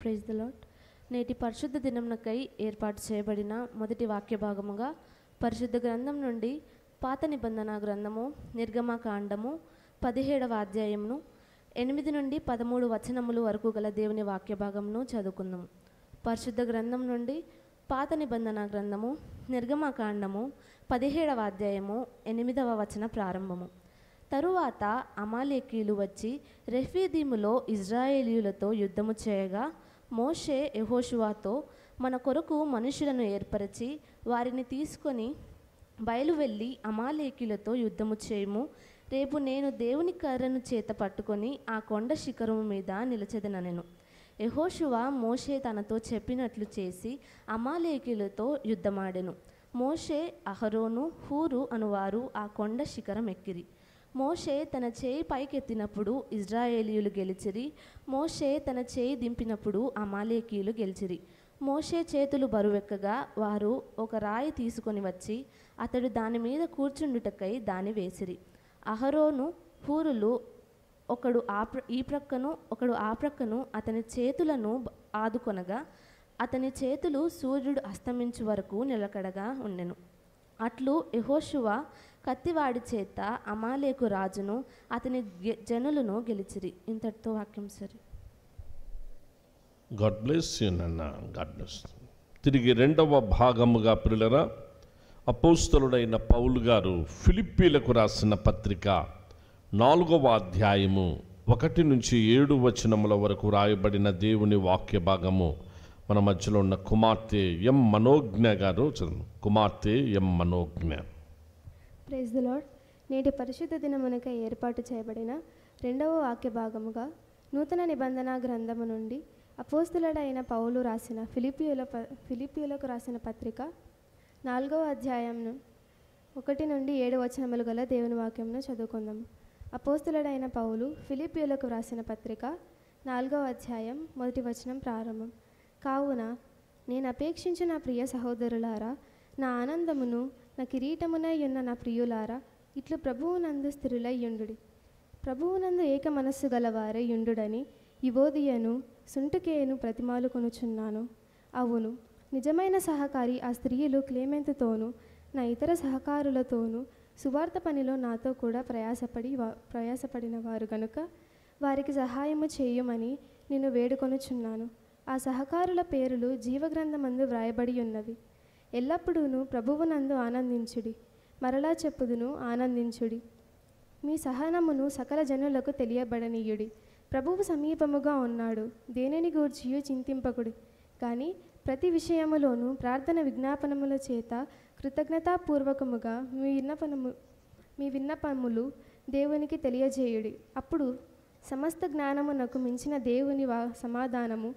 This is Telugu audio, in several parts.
Praise the lord. నేటి పరిశుద్ధ దినమునకై ఏర్పాటు చేయబడిన మొదటి వాక్య భాగముగా పరిశుద్ధ గ్రంథం నుండి పాత నిబంధన గ్రంథము నిర్గమకాండము 17వ అధ్యాయమును 8 నుండి 13 వచనములు వరకు గల దేవుని వాక్య భాగమును చదువుకుందాము. పరిశుద్ధ గ్రంథం నుండి పాత నిబంధన గ్రంథము నిర్గమకాండము 17వ అధ్యాయము 8వ వచన ప్రారంభము. తరువాత అమాలేకీయులు వచ్చి రెఫీదీములో ఇజ్రాయేలీయులతో యుద్ధము చేయగా మోషే యెహోషువతో, మన కొరకు మనుషులను ఏర్పరచి వారిని తీసుకొని బయలువెళ్ళి అమాలేకీయులతో యుద్ధము చేయము. రేపు నేను దేవుని కర్రను చేత పట్టుకొని ఆ కొండ శిఖరము మీద నిలచెదనెను. యెహోషువ మోషే తనతో చెప్పినట్లు చేసి అమాలేకీయులతో యుద్ధమాడెను. మోషే, అహరోను, హూరు అనువారు ఆ కొండ శిఖరం ఎక్కిరి. మోషే తన చేయి పైకెత్తినప్పుడు ఇజ్రాయేలీయులు గెలిచిరి. మోషే తన చేయి దింపినప్పుడు అమాలేకీయులు గెలిచిరి. మోషే చేతులు బరువెక్కగా వారు ఒక రాయి తీసుకొని వచ్చి అతడు దాని మీద కూర్చుండుటకై దాన్ని వేసిరి. అహరోను, హూరులు ఒకడు ఈ ప్రక్కను ఒకడు ఆ ప్రక్కను అతని చేతులను ఆదుకొనగా అతని చేతులు సూర్యుడు అస్తమించు వరకు నిలకడగా ఉండెను. అట్లు యెహోషువ కత్తివాడి చేత అమాలేకు రాజును అతని జనులను గెలిచిరి. ఇంతటితో వాక్యం సరి. గాడ్ బ్లెస్ యు నాన్న. God bless. తిరిగి రెండవ భాగముగా ప్రియులరా, అపోస్తలుడైన పౌలు గారు ఫిలిప్పీలకు రాసిన పత్రిక 4వ అధ్యాయము 1 నుంచి 7 వచనముల వరకు రాయబడిన దేవుని వాక్య భాగము మన మధ్యలో ఉన్న కుమార్తె ఎం మనోజ్ఞ గారు చదువు. కుమార్తె M Manogna. Praise the Lord. నేటి పరిశుద్ధ దినమునకై ఏర్పాటు చేయబడిన రెండవ వాక్య భాగముగా నూతన నిబంధన గ్రంథము నుండి అపోస్తలుడైన పౌలు రాసిన ఫిలిప్పీయులకు రాసిన పత్రిక 4వ అధ్యాయంను 1 నుండి 7 వచనములు గల దేవుని వాక్యమును చదువుకుందాము. అపోస్తలుడైన పౌలు ఫిలిప్పీయులకు రాసిన పత్రిక 4వ అధ్యాయం 1 వచనం ప్రారంభం. కావున నేను అపేక్షించు నా ప్రియ సహోదరులారా, నా ఆనందమును నా కిరీటమునై ఉన్న నా ప్రియులారా, ఇట్లు ప్రభువునందు స్థిరులై యుండుడి. ప్రభువునందు ఏక మనస్సు గలవారై యుండుడని యువోదియను సుంటుకేను ప్రతిమాలు కొనుచున్నాను. అవును, నిజమైన సహకారి ఆ స్త్రీలు నా ఇతర సహకారులతోనూ సువార్త పనిలో నాతో కూడా ప్రయాసపడిన వారు గనుక వారికి సహాయము చేయుమని నిన్ను వేడుకొనుచున్నాను. ఆ సహకారుల పేరులు జీవగ్రంథమందు వ్రాయబడి ఉన్నవి. ఎల్లప్పుడూ ప్రభువునందు ఆనందించుడి. మరలా చెప్పుదును, ఆనందించుడి. మీ సహనమును సకల జనులకు తెలియబడనీయుడి. ప్రభువు సమీపముగా ఉన్నాడు. దేనిని గూర్చియు చింతింపకుడి, కానీ ప్రతి విషయములోనూ ప్రార్థన విజ్ఞాపనముల చేత కృతజ్ఞతాపూర్వకముగా మీ విన్నపములు దేవునికి తెలియజేయుడి. అప్పుడు సమస్త జ్ఞానమునకు మించిన దేవుని సమాధానము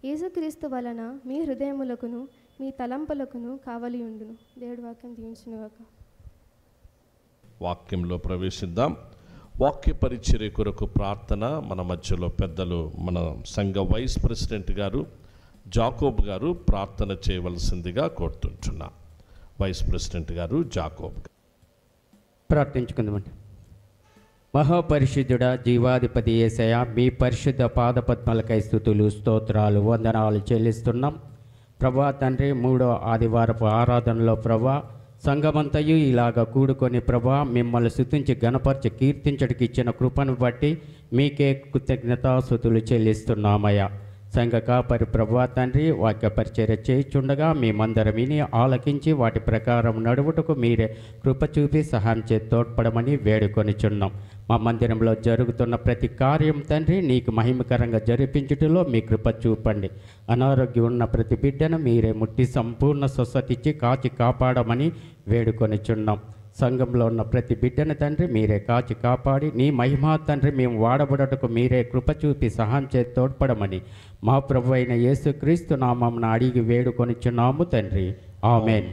యేసుక్రీస్తు వలన మీ హృదయములకును మీ తలంపులకును కావలి ఉండును. దేవుడి వాక్యం దీవించునుగాక. వాక్యంలో ప్రవేశిద్దాం. వాక్య పరిచర్య కొరకు ప్రార్థన మన మధ్యలో పెద్దలు, మన సంఘ వైస్ ప్రెసిడెంట్ గారు జాకోబ్ గారు ప్రార్థన చేయవలసిందిగా కోరుతుంటున్నా. వైస్ ప్రెసిడెంట్ గారు జాకోబ్ గారు ప్రార్థించుకుందామండి. మహాపరిశుద్ధుడ, జీవాధిపతి యేసయ్య, మీ పరిశుద్ధ పాదపద్మలకై స్తుతులు, స్తోత్రాలు, వందనాలు చెల్లిస్తున్నాం ప్రభా. తండ్రి, 3వ ఆదివారపు ఆరాధనలో ప్రభా సంఘమంతయు ఇలాగ కూడుకొని ప్రభా మిమ్మల్ని స్తుతించి గణపరిచి కీర్తించడానికి ఇచ్చిన కృపను బట్టి మీకే కృతజ్ఞతాస్తుతులు చెల్లిస్తున్నామయ్యా. సంఘ కాపరి ప్రభా తండ్రి, వాక్య పరిచర్య చేయుచుండగా మేమందరం విని ఆలకించి వాటి ప్రకారం నడువుటకు మీరే కృప చూపి సహాయం చేసి తోడ్పడమని వేడుకొనిచున్నాం. మా మందిరంలో జరుగుతున్న ప్రతి కార్యం తండ్రి నీకు మహిమకరంగా జరిపించుటలో మీ కృప చూపండి. అనారోగ్యం ఉన్న ప్రతి బిడ్డను మీరే ముట్టి సంపూర్ణ స్వస్థత ఇచ్చి కాచి కాపాడమని వేడుకొనిచున్నాం. సంఘంలో ఉన్న ప్రతి బిడ్డను తండ్రి మీరే కాచి కాపాడి నీ మహిమా తండ్రి మేము వాడబడటకు మీరే కృప చూపి సహాయం చేసి తోడ్పడమని మా ప్రభు అయిన యేసుక్రీస్తు నామమున అడిగి వేడుకొనిచున్నాము తండ్రి, ఆమేన్.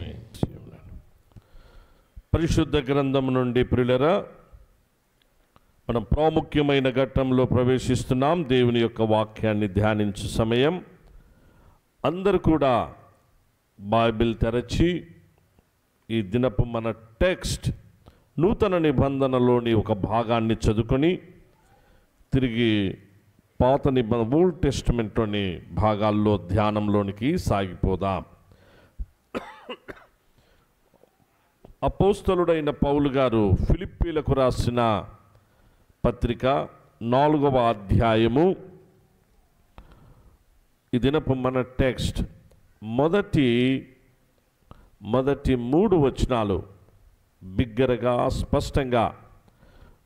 పరిశుద్ధ గ్రంథం నుండి ప్రియులరా, మనం ప్రాముఖ్యమైన ఘట్టంలో ప్రవేశిస్తున్నాం. దేవుని యొక్క వాక్యాన్ని ధ్యానించే సమయం. అందరూ కూడా బైబిల్ తెరచి ఈ దినపు మన టెక్స్ట్ నూతన నిబంధనలోని ఒక భాగాన్ని చదువుకొని తిరిగి పాత నిబంధన ఓల్డ్ టెస్టిమెంట్లోని భాగాల్లో ధ్యానంలోనికి సాగిపోదాం. అపోస్తలుడైన పౌలు గారు ఫిలిప్పీలకు రాసిన పత్రిక 4వ అధ్యాయము. ఈ దినపు మన టెక్స్ట్ మొదటి 3 వచనాలు బిగ్గరగా స్పష్టంగా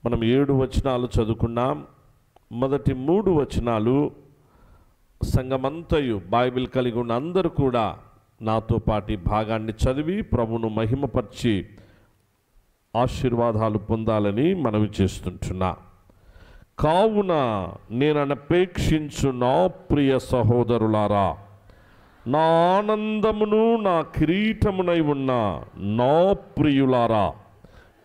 మనం 7 వచనాలు చదువుకున్నాం. మొదటి 3 వచనాలు సంఘమంతయు బైబిల్ కలిగి ఉన్న అందరూ కూడా నాతో పాటు భాగాన్ని చదివి ప్రభును మహిమపరిచి ఆశీర్వాదాలు పొందాలని మనవి చేస్తుంటున్నా. కావున నేను అపేక్షించు నా ప్రియ సహోదరులారా, నా ఆనందమును నా కిరీటమునై ఉన్న నా ప్రియులారా,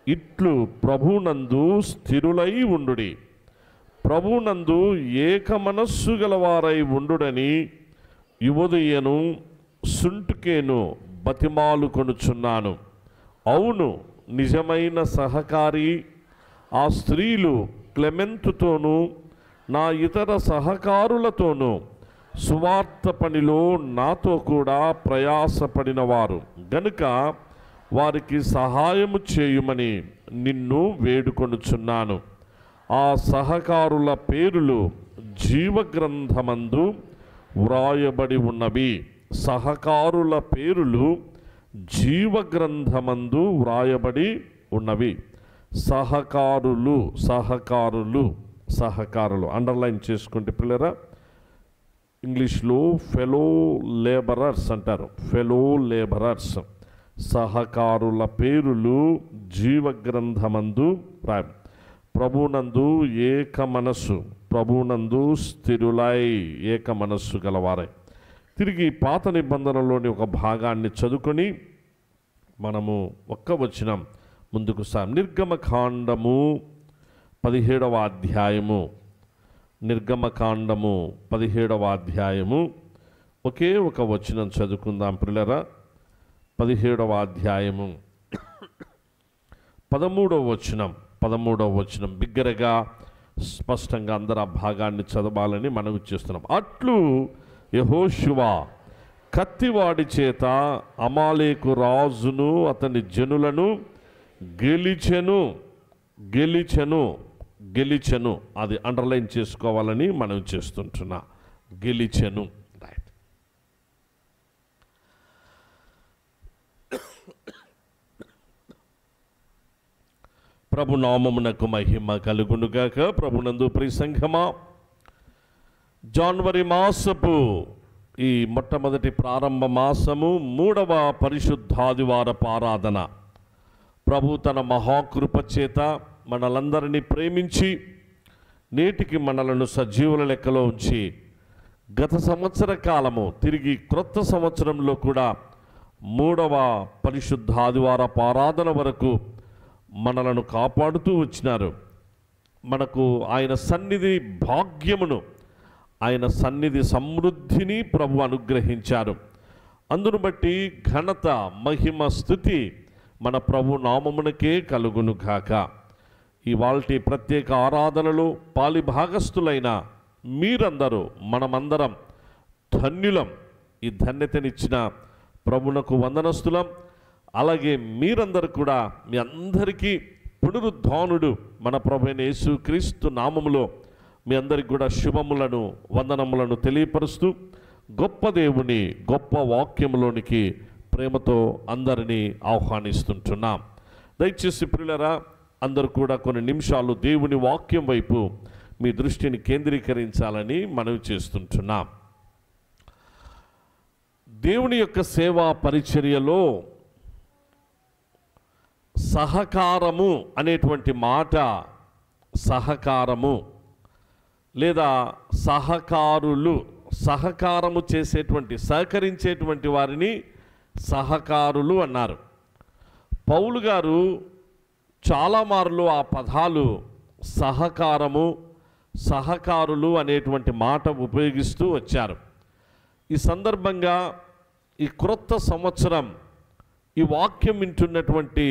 ఇట్లు ప్రభునందు స్థిరులై ఉండుడి. ప్రభునందు ఏక మనస్సు గలవారై ఉండుడని యువదయ్యను సుంటుకేను బతిమాలు కొనుచున్నాను. అవును, నిజమైన సహకారి ఆ స్త్రీలు క్లెమెంతుతోనూ నా ఇతర సహకారులతోనూ సువార్త పనిలో నాతో కూడా ప్రయాసపడినవారు గనుక వారికి సహాయము చేయుమని నిన్ను వేడుకొనుచున్నాను. ఆ సహకారుల పేరులు జీవగ్రంథమందు వ్రాయబడి ఉన్నవి. సహకారుల పేరులు జీవగ్రంథమందు వ్రాయబడి ఉన్నవి. సహకారులు అండర్లైన్ చేసుకుంటే పిల్లరా, ఇంగ్లీష్లో ఫెలో లేబరర్స్ అంటారు. ఫెలో లేబరర్స్, సహకారుల పేరులు జీవగ్రంథమందు రాయ. ప్రభునందు ఏక మనస్సు, ప్రభునందు స్థిరులై ఏక మనస్సు గలవారై. తిరిగి పాత నిబంధనలోని ఒక భాగాన్ని చదువుకొని మనము ఒక్క వచనం ముందుకు నిర్గమకాండము 17వ అధ్యాయము. నిర్గమకాండము 17వ అధ్యాయము ఒకే ఒక వచనం చదువుకుందాం పిల్లరా. 17వ అధ్యాయము 13వ వచనం బిగ్గరగా స్పష్టంగా అందరూ ఆ భాగాన్ని చదవాలని మనవి చేస్తున్నాం. అట్లు యెహోషువ కత్తివాడి చేత అమాలేకు రాజును అతని జనులను గెలిచెను. అది అండర్లైన్ చేసుకోవాలని మనం చేస్తుంటున్నా. గెలిచెను. రైట్. ప్రభునామమునకు మహిమ కలుగునుగాక. ప్రభునందు ప్రియ సంఘమా, జనవరి మాసపు ఈ మొట్టమొదటి ప్రారంభ మాసము 3వ పరిశుద్ధాదివారపు ఆరాధన. ప్రభు తన మహాకృప చేత మనలందరినీ ప్రేమించి నేటికి మనలను సజీవుల లెక్కలో ఉంచి గత సంవత్సర కాలము తిరిగి క్రొత్త సంవత్సరంలో కూడా 3వ పరిశుద్ధాదివారపు ఆరాధన వరకు మనలను కాపాడుతూ వచ్చినారు. మనకు ఆయన సన్నిధి భాగ్యమును, ఆయన సన్నిధి సమృద్ధిని ప్రభు అనుగ్రహించారు. అందును బట్టి ఘనత, మహిమ, స్తుతి మన ప్రభు నామమునకే కలుగును గాక. ఇవాల్టి ప్రత్యేక ఆరాధనలో పాలిభాగస్థులైన మీరందరూ, మనమందరం ధన్యులం. ఈ ధన్యతనిచ్చిన ప్రభునకు వందనస్తులం. అలాగే మీరందరూ కూడా మీ అందరికీ పునరుద్ధానుడు మన ప్రభువైన యేసుక్రీస్తు నామములో మీ అందరికి కూడా శుభములను, వందనములను తెలియపరుస్తూ గొప్ప దేవుని గొప్ప వాక్యములోనికి ప్రేమతో అందరినీ ఆహ్వానిస్తుంటున్నాం. దయచేసి ప్రియులారా, అందరూ కూడా కొన్ని నిమిషాలు దేవుని వాక్యం వైపు మీ దృష్టిని కేంద్రీకరించాలని మనవి చేస్తుంటున్నాం. దేవుని యొక్క సేవా పరిచర్యలో సహకారము అనేటువంటి మాట, సహకారము లేదా సహకారులు, సహకారము చేసేటువంటి, సహకరించేటువంటి వారిని సహకారులు అన్నారు. పౌలు గారు చాలా మార్లు ఆ పదాలు సహకారము, సహకారులు అనేటువంటి మాట ఉపయోగిస్తూ వచ్చారు. ఈ సందర్భంగా ఈ క్రొత్త సంవత్సరం ఈ వాక్యం వింటున్నటువంటి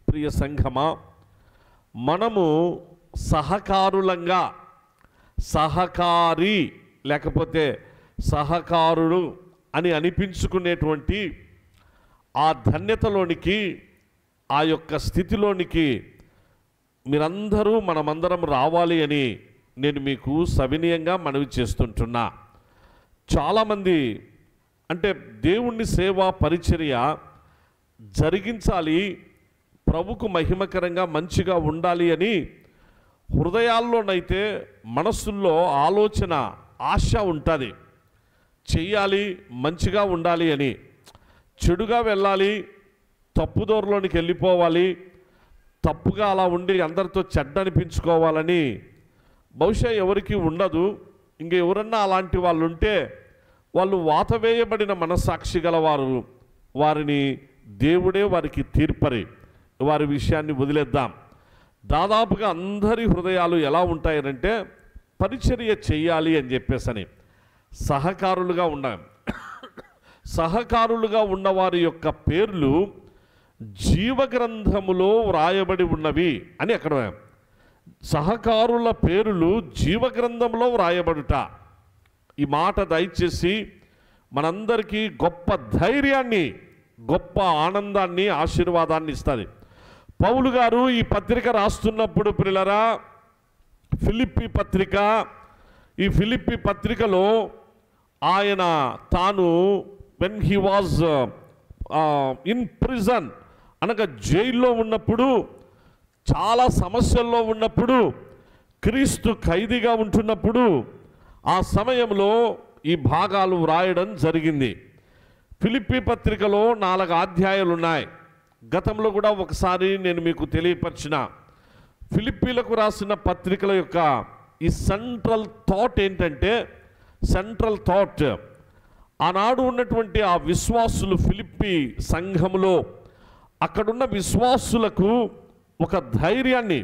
ప్రియ సంఘమా, మనము సహకారులంగా, సహకారి లేకపోతే సహకారుడు అని అనిపించుకునేటువంటి ఆ ధన్యతలోనికి, ఆ యొక్క స్థితిలోనికి మీరందరూ మనమందరం రావాలి అని నేను మీకు సవినయంగా మనవి చేస్తుంటున్నా. చాలామంది అంటే దేవుణ్ణి సేవా పరిచర్య జరిగించాలి, ప్రభుకు మహిమకరంగా మంచిగా ఉండాలి అని హృదయాల్లోనైతే మనస్సుల్లో ఆలోచన, ఆశ ఉంటుంది. చెయ్యాలి, మంచిగా ఉండాలి అని. చెడుగా వెళ్ళాలి, తప్పుదోరలోనికి వెళ్ళిపోవాలి, తప్పుగా అలా ఉండి అందరితో చెడ్డ అనిపించుకోవాలని బహుశా ఎవరికి ఉండదు. ఇంకెవరన్నా అలాంటి వాళ్ళు ఉంటే వాళ్ళు వాతవేయబడిన మనస్సాక్షి గలవారు. వారిని దేవుడే వారికి తీర్పరి. వారి విషయాన్ని వదిలేద్దాం. దాదాపుగా అందరి హృదయాలు ఎలా ఉంటాయనంటే పరిచర్య చెయ్యాలి అని చెప్పేసని సహకారులుగా ఉండాలి. సహకారులుగా ఉన్నవారి యొక్క పేర్లు జీవగ్రంథములో వ్రాయబడి ఉన్నవి అని అక్కడ సహకారుల పేర్లు జీవగ్రంథంలో వ్రాయబడుట. ఈ మాట దయచేసి మనందరికీ గొప్ప ధైర్యాన్ని, గొప్ప ఆనందాన్ని, ఆశీర్వాదాన్ని ఇస్తుంది. పౌలు గారు ఈ పత్రిక రాస్తున్నప్పుడు ప్రియులారా, ఫిలిప్పీ పత్రిక, ఈ ఫిలిప్పీ పత్రికలో ఆయన తాను when he was in prison అనగా జైల్లో ఉన్నప్పుడు, చాలా సమస్యల్లో ఉన్నప్పుడు, క్రీస్తు ఖైదీగా ఉంటున్నప్పుడు ఆ సమయంలో ఈ భాగాలు వ్రాయడం జరిగింది. ఫిలిప్పీ పత్రికలో 4 అధ్యాయాలు ఉన్నాయి. గతంలో కూడా ఒకసారి నేను మీకు తెలియపరిచిన ఫిలిప్పీలకు రాసిన పత్రికల యొక్క ఈ సెంట్రల్ థాట్ ఏంటంటే, సెంట్రల్ థాట్ ఆనాడు ఉన్నటువంటి ఆ విశ్వాసులు, ఫిలిప్పీ సంఘములో అక్కడున్న విశ్వాసులకు ఒక ధైర్యాన్ని,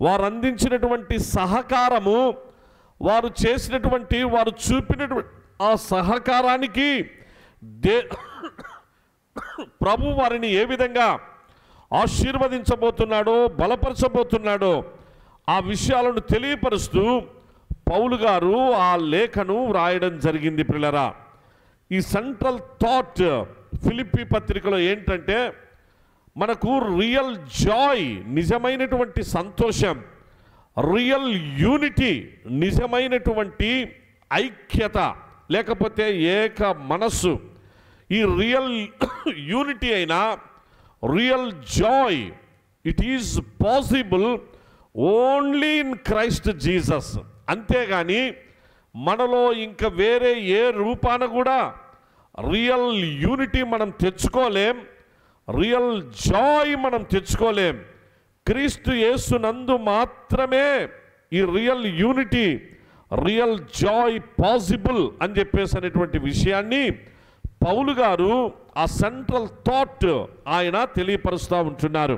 వారు అందించినటువంటి సహకారము, వారు చేసినటువంటి, వారు చూపినటువంటి ఆ సహకారానికి ప్రభు వారిని ఏ విధంగా ఆశీర్వదించబోతున్నాడో, బలపరచబోతున్నాడో ఆ విషయాలను తెలియపరుస్తూ పౌలు గారు ఆ లేఖను వ్రాయడం జరిగింది. ప్రియులారా, ఈ సెంట్రల్ థాట్ ఫిలిప్పీ పత్రికలో ఏంటంటే, మనకు రియల్ జాయ్, నిజమైనటువంటి సంతోషం, రియల్ యూనిటీ, నిజమైనటువంటి ఐక్యత, లేకపోతే ఏక మనస్సు, ఈ రియల్ యూనిటీ అయినా, real Joy, it is possible only in Christ Jesus. అంతేగాని మనలో ఇంకా వేరే ఏ రూపాన కూడా రియల్ యూనిటీ మనం తెచ్చుకోలేం, రియల్ జాయ్ మనం తెచ్చుకోలేం. క్రీస్తు యేసునందు మాత్రమే ఈ real unity, real Joy possible అని చెప్పేసి అనేటువంటి విషయాన్ని పౌలు గారు ఆ సెంట్రల్ థాట్ ఆయన తెలియపరుస్తూ ఉంటున్నారు.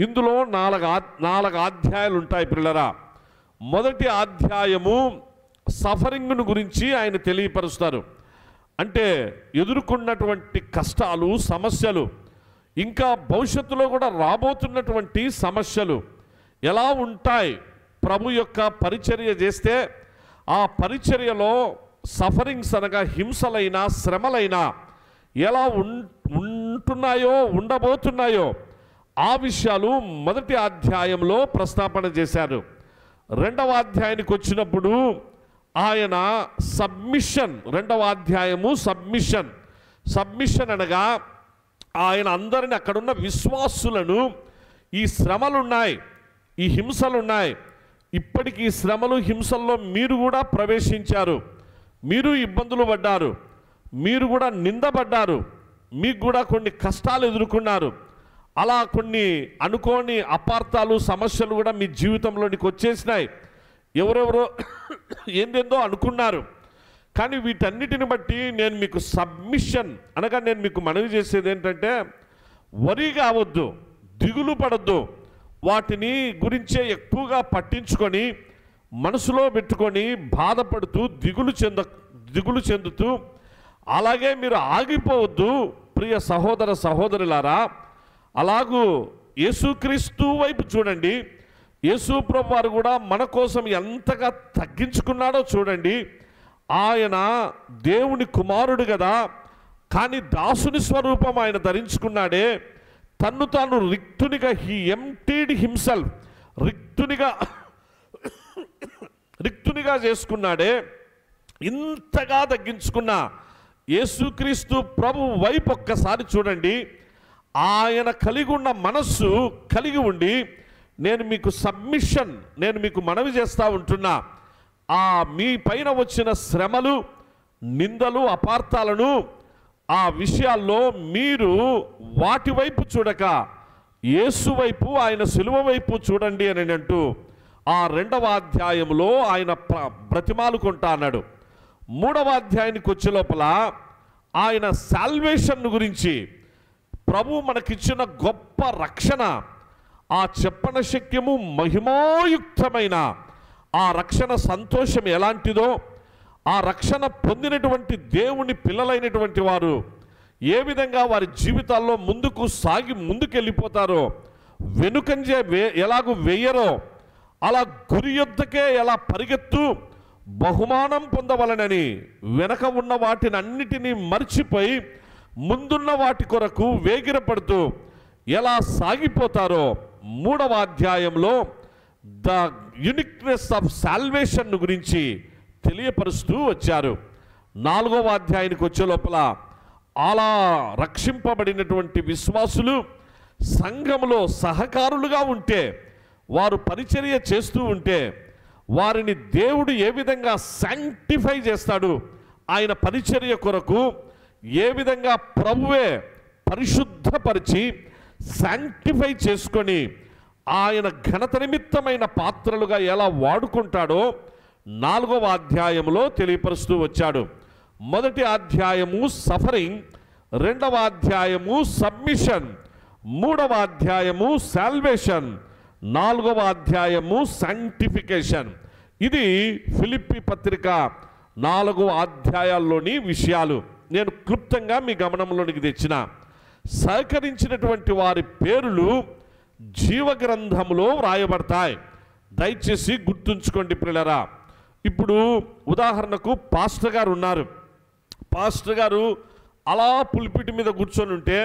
ఇందులో 4 అధ్యాయాలు ఉంటాయి పిల్లరా. మొదటి అధ్యాయము సఫరింగ్ను గురించి ఆయన తెలియపరుస్తారు. అంటే ఎదుర్కొన్నటువంటి కష్టాలు, సమస్యలు, ఇంకా భవిష్యత్తులో కూడా రాబోతున్నటువంటి సమస్యలు ఎలా ఉంటాయి, ప్రభు యొక్క పరిచర్య చేస్తే ఆ పరిచర్యలో సఫరింగ్స్ అనగా హింసలైనా, శ్రమలైనా ఎలా ఉంటున్నాయో, ఉండబోతున్నాయో ఆ విషయాలు మొదటి అధ్యాయంలో ప్రస్తాపన చేశారు. రెండవ అధ్యాయానికి వచ్చినప్పుడు ఆయన సబ్మిషన్, రెండవ అధ్యాయము సబ్మిషన్ అనగా ఆయన అందరిని, అక్కడున్న విశ్వాసులను, ఈ శ్రమలున్నాయి, ఈ హింసలున్నాయి, ఇప్పటికీ ఈ శ్రమలు, హింసల్లో మీరు కూడా ప్రవేశించారు, మీరు ఇబ్బందులు పడ్డారు, మీరు కూడా నిందపడ్డారు, మీకు కూడా కొన్ని కష్టాలు ఎదుర్కొన్నారు, అలా కొన్ని అనుకోని అపార్థాలు, సమస్యలు కూడా మీ జీవితంలోనికి వచ్చేసినాయి. ఎవరెవరో ఏందేందో అనుకున్నారు. కానీ వీటన్నిటిని బట్టి నేను మీకు సబ్మిషన్ అనగా నేను మీకు మనవి చేసేది ఏంటంటే, వరి కావద్దు, దిగులు పడద్దు, వాటిని గురించే ఎక్కువగా పట్టించుకొని మనసులో పెట్టుకొని బాధపడుతూ దిగులు చెందుతూ అలాగే మీరు ఆగిపోవద్దు ప్రియ సహోదర సహోదరులారా. అలాగూ యేసుక్రీస్తు వైపు చూడండి. యేసు ప్రభు వారు కూడా మన కోసం ఎంతగా తగ్గించుకున్నాడో చూడండి. ఆయన దేవుని కుమారుడు కదా, కానీ దాసుని స్వరూపం ఆయన ధరించుకున్నాడే. తన్ను తాను రిక్తునిగా, హీ ఎంప్టీడ్ హిమ్సెల్ఫ్, రిక్తునిగా చేసుకున్నాడే. ఇంతగా తగ్గించుకున్న యేసుక్రీస్తు ప్రభు వైపు ఒక్కసారి చూడండి. ఆయన కలిగి ఉన్న మనస్సు కలిగి ఉండి, నేను మీకు మనవి చేస్తూ ఉంటున్నా, ఆ మీ పైన వచ్చిన శ్రమలు, నిందలు, అపార్థాలను, ఆ విషయాల్లో మీరు వాటి వైపు చూడక యేసు వైపు, ఆయన శిలువ వైపు చూడండి అని అంటూ ఆ 2వ అధ్యాయంలో ఆయన బ్రతిమాలుకుంటా అన్నాడు. 3వ అధ్యాయానికి వచ్చే లోపల ఆయన సాల్వేషన్ గురించి, ప్రభు మనకిచ్చిన గొప్ప రక్షణ, ఆ చెప్పన శక్యము మహిమాయుక్తమైన ఆ రక్షణ సంతోషం ఎలాంటిదో, ఆ రక్షణ పొందినటువంటి దేవుని పిల్లలైనటువంటి వారు ఏ విధంగా వారి జీవితాల్లో ముందుకెళ్ళిపోతారో, వెనుకంజే ఎలాగూ వేయరో, అలా గురి యొద్దకే ఎలా పరిగెత్తు బహుమానం పొందవలనని వెనక ఉన్న వాటిని అన్నిటినీ మర్చిపోయి ముందున్న వాటి కొరకు వేగిరపడుతూ ఎలా సాగిపోతారో 3వ అధ్యాయంలో ద యూనిక్నెస్ ఆఫ్ సాల్వేషన్ గురించి తెలియపరుస్తూ వచ్చారు. 4వ అధ్యాయానికి వచ్చే లోపల అలా రక్షింపబడినటువంటి విశ్వాసులు సంఘములో సహకారులుగా ఉంటే, వారు పరిచర్య చేస్తూ ఉంటే, వారిని దేవుడు ఏ విధంగా శాంక్టిఫై చేస్తాడు, ఆయన పరిచర్య కొరకు ఏ విధంగా ప్రభువే పరిశుద్ధపరిచి శాంక్టిఫై చేసుకొని ఆయన ఘనత నిమిత్తమైన పాత్రలుగా ఎలా వాడుకుంటాడో 4వ అధ్యాయంలో తెలియపరుస్తూ వచ్చాడు. 1వ అధ్యాయము సఫరింగ్, 2వ అధ్యాయము సబ్మిషన్, 3వ అధ్యాయము సాల్వేషన్, 4వ అధ్యాయము శాంక్టిఫికేషన్. ఇది ఫిలిప్పీ పత్రిక 4 అధ్యాయాల్లోని విషయాలు నేను క్లుప్తంగా మీ గమనంలోనికి తెచ్చిన. సహకరించినటువంటి వారి పేర్లు జీవగ్రంథములో వ్రాయబడతాయి. దయచేసి గుర్తుంచుకోండి పిల్లరా. ఇప్పుడు ఉదాహరణకు పాస్టర్ గారు ఉన్నారు. పాస్టర్ గారు అలా పులిపిటి మీద కూర్చొని ఉంటే,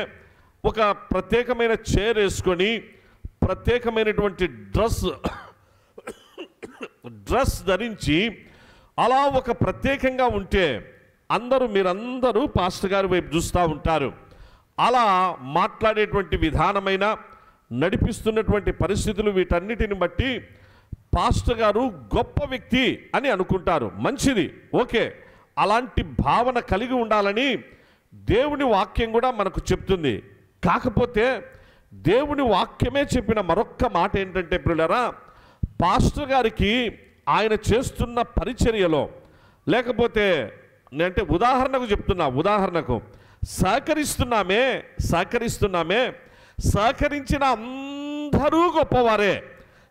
ఒక ప్రత్యేకమైన చైర్ వేసుకొని ప్రత్యేకమైనటువంటి డ్రెస్ ధరించి అలా ఒక ప్రత్యేకంగా ఉంటే మీరందరూ పాస్టర్ గారి వైపు చూస్తూ ఉంటారు. అలా మాట్లాడేటువంటి విధానమైన, నడిపిస్తున్నటువంటి పరిస్థితులు, వీటన్నిటిని బట్టి పాస్టర్ గారు గొప్ప వ్యక్తి అని అనుకుంటారు. మంచిది, ఓకే. అలాంటి భావన కలిగి ఉండాలని దేవుని వాక్యం కూడా మనకు చెప్తుంది. కాకపోతే దేవుని వాక్యమే చెప్పిన మరొక్క మాట ఏంటంటే ప్రియులారా, పాస్టర్ గారికి ఆయన చేస్తున్న పరిచర్యలో, లేకపోతే నేనంటే ఉదాహరణకు చెప్తున్నా, ఉదాహరణకు సహకరించిన అందరూ గొప్పవారే,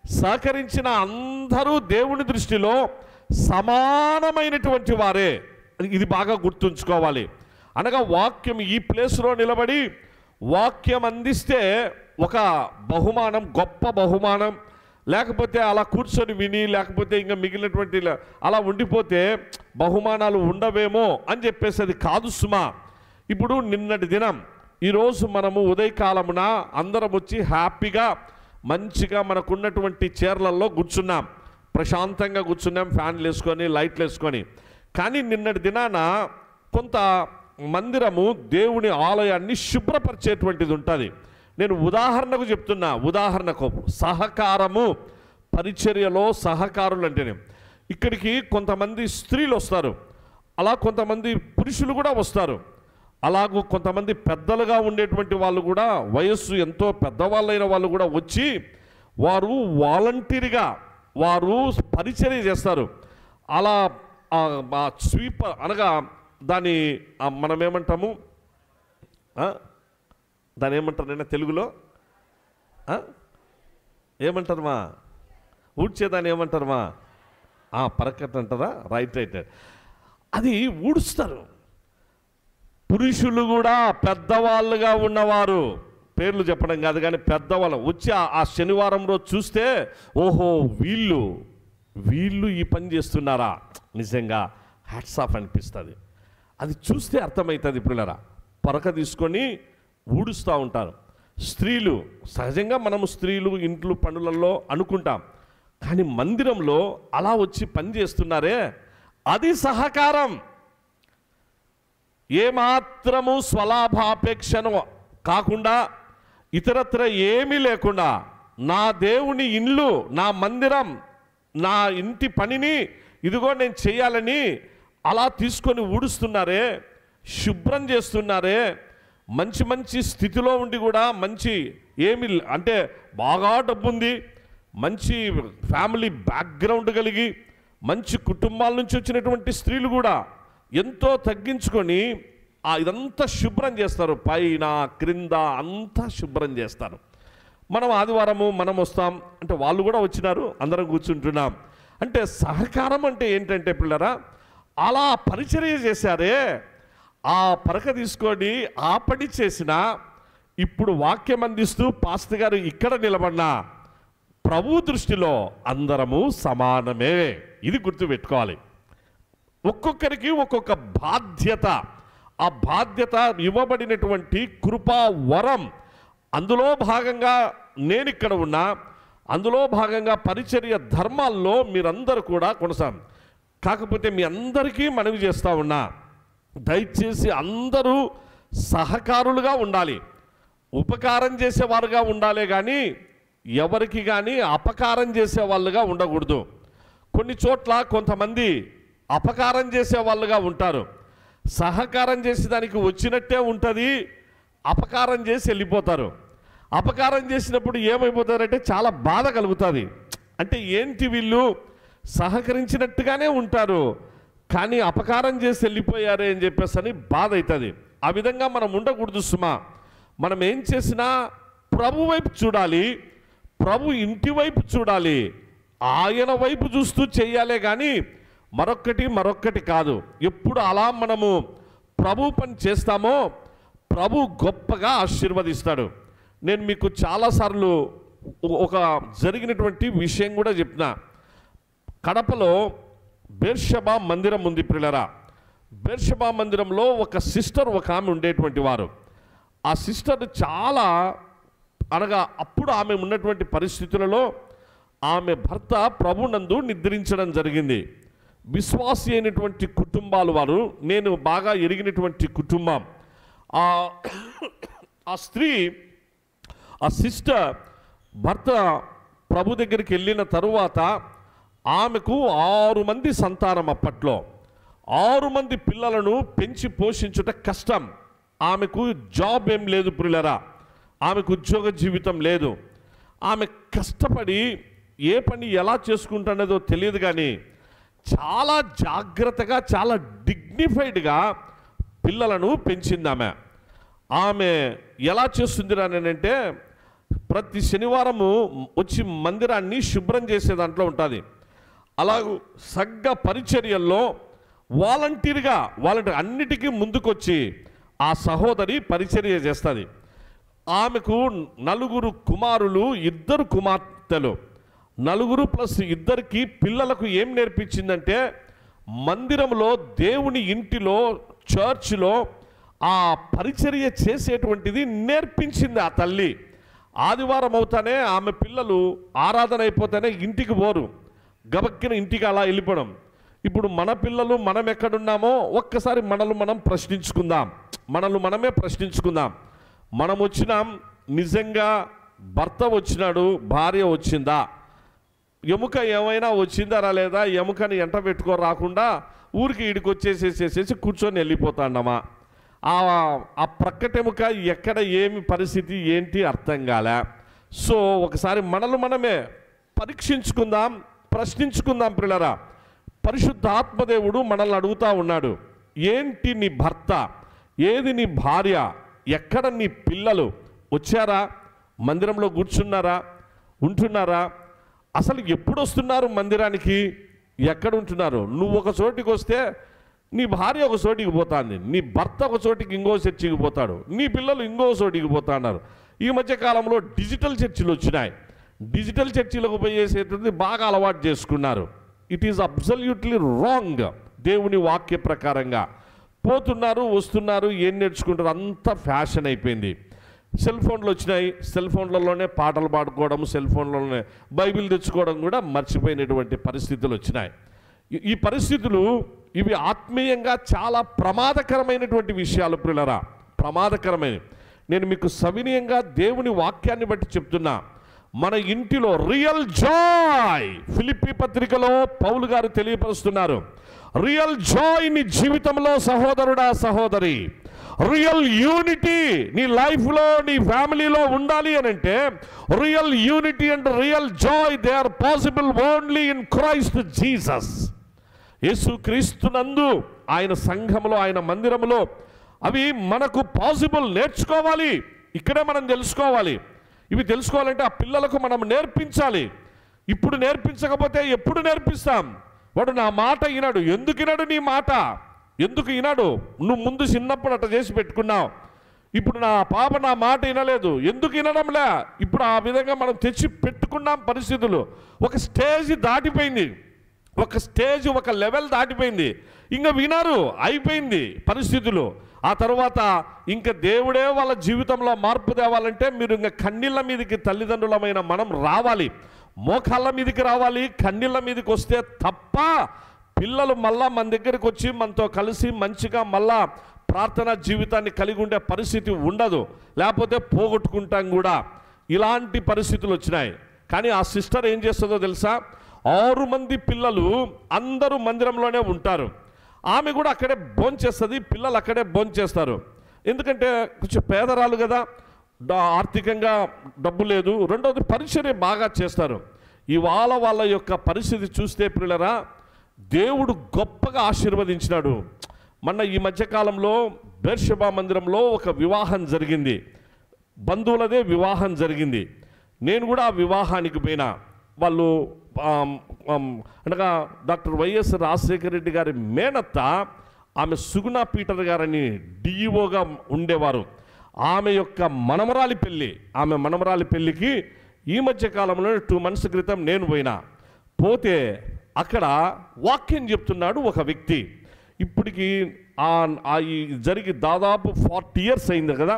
సహకరించిన అందరూ దేవుని దృష్టిలో సమానమైనటువంటి వారే. ఇది బాగా గుర్తుంచుకోవాలి. అనగా వాక్యం ఈ ప్లేస్లో నిలబడి వాక్యం అందిస్తే ఒక బహుమానం, గొప్ప బహుమానం. లేకపోతే అలా కూర్చొని విని, లేకపోతే ఇంకా మిగిలినటువంటి అలా ఉండిపోతే బహుమానాలు ఉండవేమో అని చెప్పేసి అది కాదు సుమా. ఇప్పుడు నిన్నటి దినం, ఈరోజు మనము ఉదయకాలమున అందరం వచ్చి హ్యాపీగా మంచిగా మనకున్నటువంటి చైర్లలో కూర్చున్నాం, ప్రశాంతంగా కూర్చున్నాం, ఫ్యాన్లు వేసుకొని లైట్లు వేసుకొని. కానీ నిన్నటి దినాన కొంత మందిరము దేవుని ఆలయాన్ని శుభ్రపరిచేటువంటిది ఉంటుంది. నేను ఉదాహరణకు చెప్తున్నా, ఉదాహరణకు సహకారము, పరిచర్యలో సహకారులు అంటేనే ఇక్కడికి కొంతమంది స్త్రీలు వస్తారు, అలా కొంతమంది పురుషులు కూడా వస్తారు. అలాగూ కొంతమంది పెద్దలుగా ఉండేటువంటి వాళ్ళు కూడా, వయస్సు ఎంతో పెద్దవాళ్ళైన వాళ్ళు కూడా వచ్చి వారు వాలంటీర్గా వారు పరిచర్య చేస్తారు. అలా స్వీప్ అనగా దాన్ని మనం ఏమంటాము, దాన్ని ఏమంటారు నేను తెలుగులో ఏమంటారమ్మా, ఊడ్చేదాన్ని ఏమంటారమ్మా, పరకట్ అంటారా, రైట్ రైట్, అది ఊడుస్తారు. పురుషులు కూడా పెద్దవాళ్ళుగా ఉన్నవారు, పేర్లు చెప్పడం కాదు కానీ పెద్దవాళ్ళం వచ్చి ఆ శనివారం రోజు చూస్తే ఓహో వీళ్ళు ఈ పని చేస్తున్నారా, నిజంగా హ్యాట్స్ ఆఫ్ అనిపిస్తుంది. అది చూస్తే అర్థమవుతుంది. పిల్లరా పరక తీసుకొని ఊడుస్తూ ఉంటారు స్త్రీలు. సహజంగా మనము స్త్రీలు ఇంట్లో పనులలో అనుకుంటాం, కానీ మందిరంలో అలా వచ్చి పని చేస్తున్నారే, అది సహకారం. ఏమాత్రము స్వలాభాపేక్షను కాకుండా ఇతరత్ర ఏమీ లేకుండా నా దేవుని ఇల్లు, నా మందిరం, నా ఇంటి పనిని ఇదిగో నేను చేయాలని అలా తీసుకొని ఊడుస్తున్నారే, శుభ్రం చేస్తున్నారే. మంచి మంచి స్థితిలో ఉండి కూడా మంచి ఏమి అంటే బాగా డబ్బుంది, మంచి ఫ్యామిలీ బ్యాక్గ్రౌండ్ కలిగి మంచి కుటుంబాల నుంచి వచ్చినటువంటి స్త్రీలు కూడా ఎంతో తగ్గించుకొని ఇదంతా శుభ్రం చేస్తారు. పైన క్రింద అంతా శుభ్రం చేస్తారు. మనం ఆదివారము మనం వస్తాం అంటే వాళ్ళు కూడా వచ్చినారు, అందరం కూర్చుంటున్నాం అంటే సహకారం అంటే ఏంటంటే పిల్లరా అలా పరిచర్య చేశారే, ఆ పరక తీసుకొని ఆ పని చేసిన ఇప్పుడు వాక్యం అందిస్తూ పాస్టర్ గారు ఇక్కడ నిలబడినా ప్రభు దృష్టిలో అందరము సమానమే. ఇది గుర్తుపెట్టుకోవాలి. ఒక్కొక్కరికి ఒక్కొక్క బాధ్యత, ఆ బాధ్యత ఇవ్వబడినటువంటి కృపా వరం. అందులో భాగంగా నేను ఇక్కడ ఉన్నా, అందులో భాగంగా పరిచర్య ధర్మాల్లో మీరందరూ కూడా కొనసాగం. కాకపోతే మీ అందరికీ మనవి చేస్తూ ఉన్నా, దయచేసి అందరూ సహకారులుగా ఉండాలి, ఉపకారం చేసేవారుగా ఉండాలి, కానీ ఎవరికి కానీ అపకారం చేసే వాళ్ళుగా ఉండకూడదు. కొన్ని చోట్ల కొంతమంది అపకారం చేసే వాళ్ళుగా ఉంటారు. సహకారం చేసేదానికి వచ్చినట్టే ఉంటుంది, అపకారం చేసి వెళ్ళిపోతారు. అపకారం చేసినప్పుడు ఏమైపోతారంటే చాలా బాధ కలుగుతుంది. అంటే ఏంటి వీళ్ళు సహకరించినట్టుగానే ఉంటారు కానీ అపకారం చేసి వెళ్ళిపోయారే అని చెప్పేసి అని బాధ అవుతుంది. ఆ విధంగా మనం ఉండకూడదు సుమా. మనం ఏం చేసినా ప్రభు వైపు చూడాలి, ప్రభు ఇంటి వైపు చూడాలి, ఆయన వైపు చూస్తూ చేయాలే కానీ మరొక్కటి కాదు. ఎప్పుడు అలా మనము ప్రభు పని చేస్తామో ప్రభు గొప్పగా ఆశీర్వదిస్తాడు. నేను మీకు చాలాసార్లు ఒక జరిగినటువంటి విషయం కూడా చెప్పిన. కడపలో బెర్షబా మందిరం ఉంది పిల్లరా. బెర్షబా మందిరంలో ఒక సిస్టర్, ఒక ఆమె ఉండేటువంటి వారు. ఆ సిస్టర్ చాలా అనగా అప్పుడు ఆమె ఉన్నటువంటి పరిస్థితులలో ఆమె భర్త ప్రభునందు నిద్రించడం జరిగింది. విశ్వాసి అయినటువంటి కుటుంబాలు వారు, నేను బాగా ఎరిగినటువంటి కుటుంబం. ఆ స్త్రీ, ఆ సిస్టర్ భర్త ప్రభు దగ్గరికి వెళ్ళిన తరువాత ఆమెకు 6 మంది సంతానం. అప్పట్లో 6 మంది పిల్లలను పెంచి పోషించుట కష్టం. ఆమెకు జాబ్ ఏం లేదు పిల్లరా, ఆమెకు ఉద్యోగ జీవితం లేదు. ఆమె కష్టపడి ఏ పని ఎలా చేసుకుంటున్నదో తెలియదు కానీ చాలా జాగ్రత్తగా, చాలా డిగ్నిఫైడ్గా పిల్లలను పెంచింది. ఆమె ఎలా చేస్తుంది అంటే ప్రతి శనివారము వచ్చి మందిరాన్ని శుభ్రం చేసే దాంట్లో ఉంటుంది. అలాగూ సగ్గ పరిచర్యల్లో వాలంటీర్ అన్నిటికీ ముందుకొచ్చి ఆ సహోదరి పరిచర్య చేస్తుంది. ఆమెకు 4 కుమారులు, 2 కుమార్తెలు. 4 ప్లస్ 2కి పిల్లలకు ఏం నేర్పించిందంటే మందిరంలో, దేవుని ఇంటిలో, చర్చ్లో ఆ పరిచర్య చేసేటువంటిది నేర్పించింది ఆ తల్లి. ఆదివారం అవుతానే ఆమె పిల్లలు ఆరాధన అయిపోతేనే ఇంటికి పోరు, గబక్కిన ఇంటికి అలా వెళ్ళిపోవడం. ఇప్పుడు మన పిల్లలు మనం ఎక్కడున్నామో ఒక్కసారి మనల్ని మనమే ప్రశ్నించుకుందాం. మనం వచ్చినాం, నిజంగా భర్త వచ్చినాడు, భార్య వచ్చిందా, ఎముక ఏమైనా వచ్చిందా రాలేదా, ఎముకని ఎంట పెట్టుకో రాకుండా ఊరికి ఈడికి వచ్చేసేసేసి కూర్చొని వెళ్ళిపోతాండమా, ఆ ప్రక్కటెముక ఎక్కడ ఏమి పరిస్థితి ఏంటి అర్థం కాలే. సో ఒకసారి మనమే పరీక్షించుకుందాం, ప్రశ్నించుకుందాం పిల్లరా. పరిశుద్ధ ఆత్మదేవుడు మనల్ని అడుగుతూ ఉన్నాడు, ఏంటి నీ భర్త, ఏది నీ భార్య, ఎక్కడ నీ పిల్లలు, వచ్చారా, మందిరంలో కూర్చున్నారా, ఉంటున్నారా, అసలు ఎప్పుడు వస్తున్నారు మందిరానికి, ఎక్కడ ఉంటున్నారు? నువ్వు ఒక చోటికి వస్తే నీ భార్య ఒక చోటికి పోతుంది, నీ భర్త ఒక చోటికి ఇంకో చర్చికి పోతాడు, నీ పిల్లలు ఇంకో చోటికి పోతున్నారు. ఈ మధ్య కాలంలో డిజిటల్ చర్చిలు వచ్చినాయి. డిజిటల్ చర్చిలకు పోయేసేటువంటిది బాగా అలవాటు చేసుకున్నారు. It is absolutely wrong. దేవుని వాక్య ప్రకారంగా పోతున్నారు, వస్తున్నారు, ఏం నేర్చుకుంటారు, అంతా ఫ్యాషన్ అయిపోయింది. సెల్ ఫోన్లు వచ్చినాయి, సెల్ ఫోన్లలోనే పాటలు పాడుకోవడం, సెల్ ఫోన్లలోనే బైబిల్ తెచ్చుకోవడం కూడా మర్చిపోయినటువంటి పరిస్థితులు వచ్చినాయి. ఈ పరిస్థితులు ఇవి ఆత్మీయంగా చాలా ప్రమాదకరమైనటువంటి విషయాలు ప్రియులారా, ప్రమాదకరమైనవి. నేను మీకు సవినయంగా దేవుని వాక్యాన్ని బట్టి చెప్తున్నా. మన ఇంటిలో రియల్ జాయ్, ఫిలిప్పీ పత్రికలో పౌలు గారు తెలియపరుస్తున్నారు, రియల్ జాయ్ నీ జీవితంలో సహోదరుడా సహోదరి, రియల్ యూనిటీ నీ లైఫ్లో నీ ఫ్యామిలీలో ఉండాలి అని అంటే real unity and real joy they are possible only in Christ Jesus. Yesu క్రీస్తునందు, ఆయన సంఘములో, ఆయన మందిరములో అవి మనకు పాసిబుల్. నేర్చుకోవాలి, ఇక్కడే మనం తెలుసుకోవాలి. ఇవి తెలుసుకోవాలంటే ఆ పిల్లలకు మనం నేర్పించాలి. ఇప్పుడు నేర్పించకపోతే ఎప్పుడు నేర్పిస్తాం? వాడు నా మాట వినాడు. ఎందుకు వినాడు? నీ మాట ఎందుకు వినాడు? నువ్వు ముందు చిన్నప్పుడు అట్లా చేసి పెట్టుకున్నావు. ఇప్పుడు నా పాప నా మాట వినలేదు, ఎందుకు వినడంలే? ఇప్పుడు ఆ విధంగా మనం తెచ్చి పెట్టుకున్నాం పరిస్థితులు. ఒక స్టేజ్ దాటిపోయింది, ఒక స్టేజ్, ఒక లెవెల్ దాటిపోయింది. ఇంకా వినరు, అయిపోయింది పరిస్థితులు. ఆ తర్వాత ఇంకా దేవుడే వాళ్ళ జీవితంలో మార్పు తేవాలంటే మీరు ఇంకా కన్నీళ్ళ మీదకి తల్లిదండ్రులమైన మనం రావాలి, మోకాళ్ళ మీదకి రావాలి. కన్నీళ్ళ మీదకి వస్తే తప్ప పిల్లలు మళ్ళా మన దగ్గరికి వచ్చి మనతో కలిసి మంచిగా మళ్ళా ప్రార్థనా జీవితాన్ని కలిగి ఉండే పరిస్థితి ఉండదు. లేకపోతే పోగొట్టుకుంటాం కూడా. ఇలాంటి పరిస్థితులు వచ్చినాయి. కానీ ఆ సిస్టర్ ఏం చేస్తుందో తెలుసా? 6 మంది పిల్లలు అందరూ మందిరంలోనే ఉంటారు. ఆమె కూడా అక్కడే భోంచేస్తుంది, పిల్లలు అక్కడే భోంచేస్తారు. ఎందుకంటే కొంచెం పేదరాలు కదా, ఆర్థికంగా డబ్బు లేదు. రెండవది పరిచర్య బాగా చేస్తారు. ఇవాళ వాళ్ళ యొక్క పరిస్థితి చూస్తే పిల్లరా, దేవుడు గొప్పగా ఆశీర్వదించినాడు. మొన్న ఈ మధ్యకాలంలో బెర్షెబా మందిరంలో ఒక వివాహం జరిగింది, బంధువులదే వివాహం జరిగింది. నేను కూడా ఆ వివాహానికి పోయినా. వాళ్ళు అనగా డాక్టర్ వైఎస్ రాజశేఖర రెడ్డి గారి మేనత్త, ఆమె సుగుణ పీటర్ గారని డిఈఓగా ఉండేవారు. ఆమె యొక్క మనమరాలి పెళ్ళి, ఆమె మనమరాలి పెళ్ళికి ఈ మధ్య కాలంలో 2 months క్రితం నేను పోతే అక్కడ వాక్యం చెప్తున్నాడు ఒక వ్యక్తి. ఇప్పటికి జరిగి దాదాపు 40 years అయింది కదా,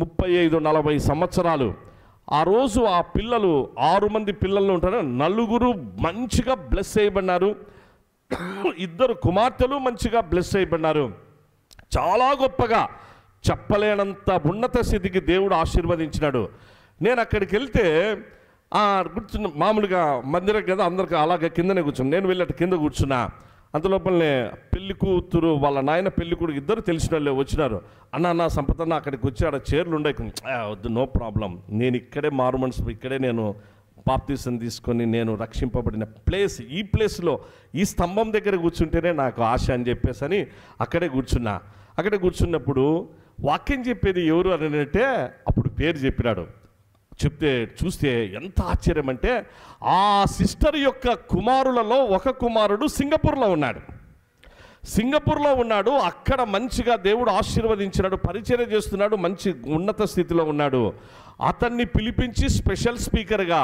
35-40 సంవత్సరాలు. ఆ రోజు ఆ పిల్లలు 6 మంది పిల్లలు ఉంటారు, 4 మంచిగా బ్లెస్ చేయబడినారు, 2 కుమార్తెలు మంచిగా బ్లెస్ చేయబడినారు. చాలా గొప్పగా చెప్పలేనంత ఉన్నత స్థితికి దేవుడు ఆశీర్వదించినాడు. నేను అక్కడికి వెళ్తే కూర్చున్న మామూలుగా మందిరం కదా, అందరికి అలాగే కిందనే కూర్చున్నా. నేను వెళ్ళి అటు కింద కూర్చున్నా. అంతలోపలనే పెళ్లి కూతురు వాళ్ళ నాయన పెళ్లి కొడుకు 2 తెలిసిన వాళ్ళే వచ్చినారు. అన్న సంపతన్న అక్కడికి వచ్చి ఆడ చైర్లు ఉండే. వద్దు, నో ప్రాబ్లం, నేను ఇక్కడే మారు మనసు, ఇక్కడే నేను బాప్తిసం తీసుకొని నేను రక్షింపబడిన ప్లేస్, ఈ ప్లేస్లో ఈ స్తంభం దగ్గర కూర్చుంటేనే నాకు ఆశ అని చెప్పేసి అని అక్కడే కూర్చున్నా. అక్కడే కూర్చున్నప్పుడు వాక్యం చెప్పేది ఎవరు అని అంటే అప్పుడు పేరు చెప్పినాడు. చెప్తే చూస్తే ఎంత ఆశ్చర్యం అంటే, ఆ సిస్టర్ యొక్క కుమారులలో ఒక కుమారుడు సింగపూర్లో ఉన్నాడు. సింగపూర్లో ఉన్నాడు. అక్కడ మంచిగా దేవుడు ఆశీర్వదించినాడు, పరిచర్య చేస్తున్నాడు, మంచి ఉన్నత స్థితిలో ఉన్నాడు. అతన్ని పిలిపించి స్పెషల్ స్పీకర్గా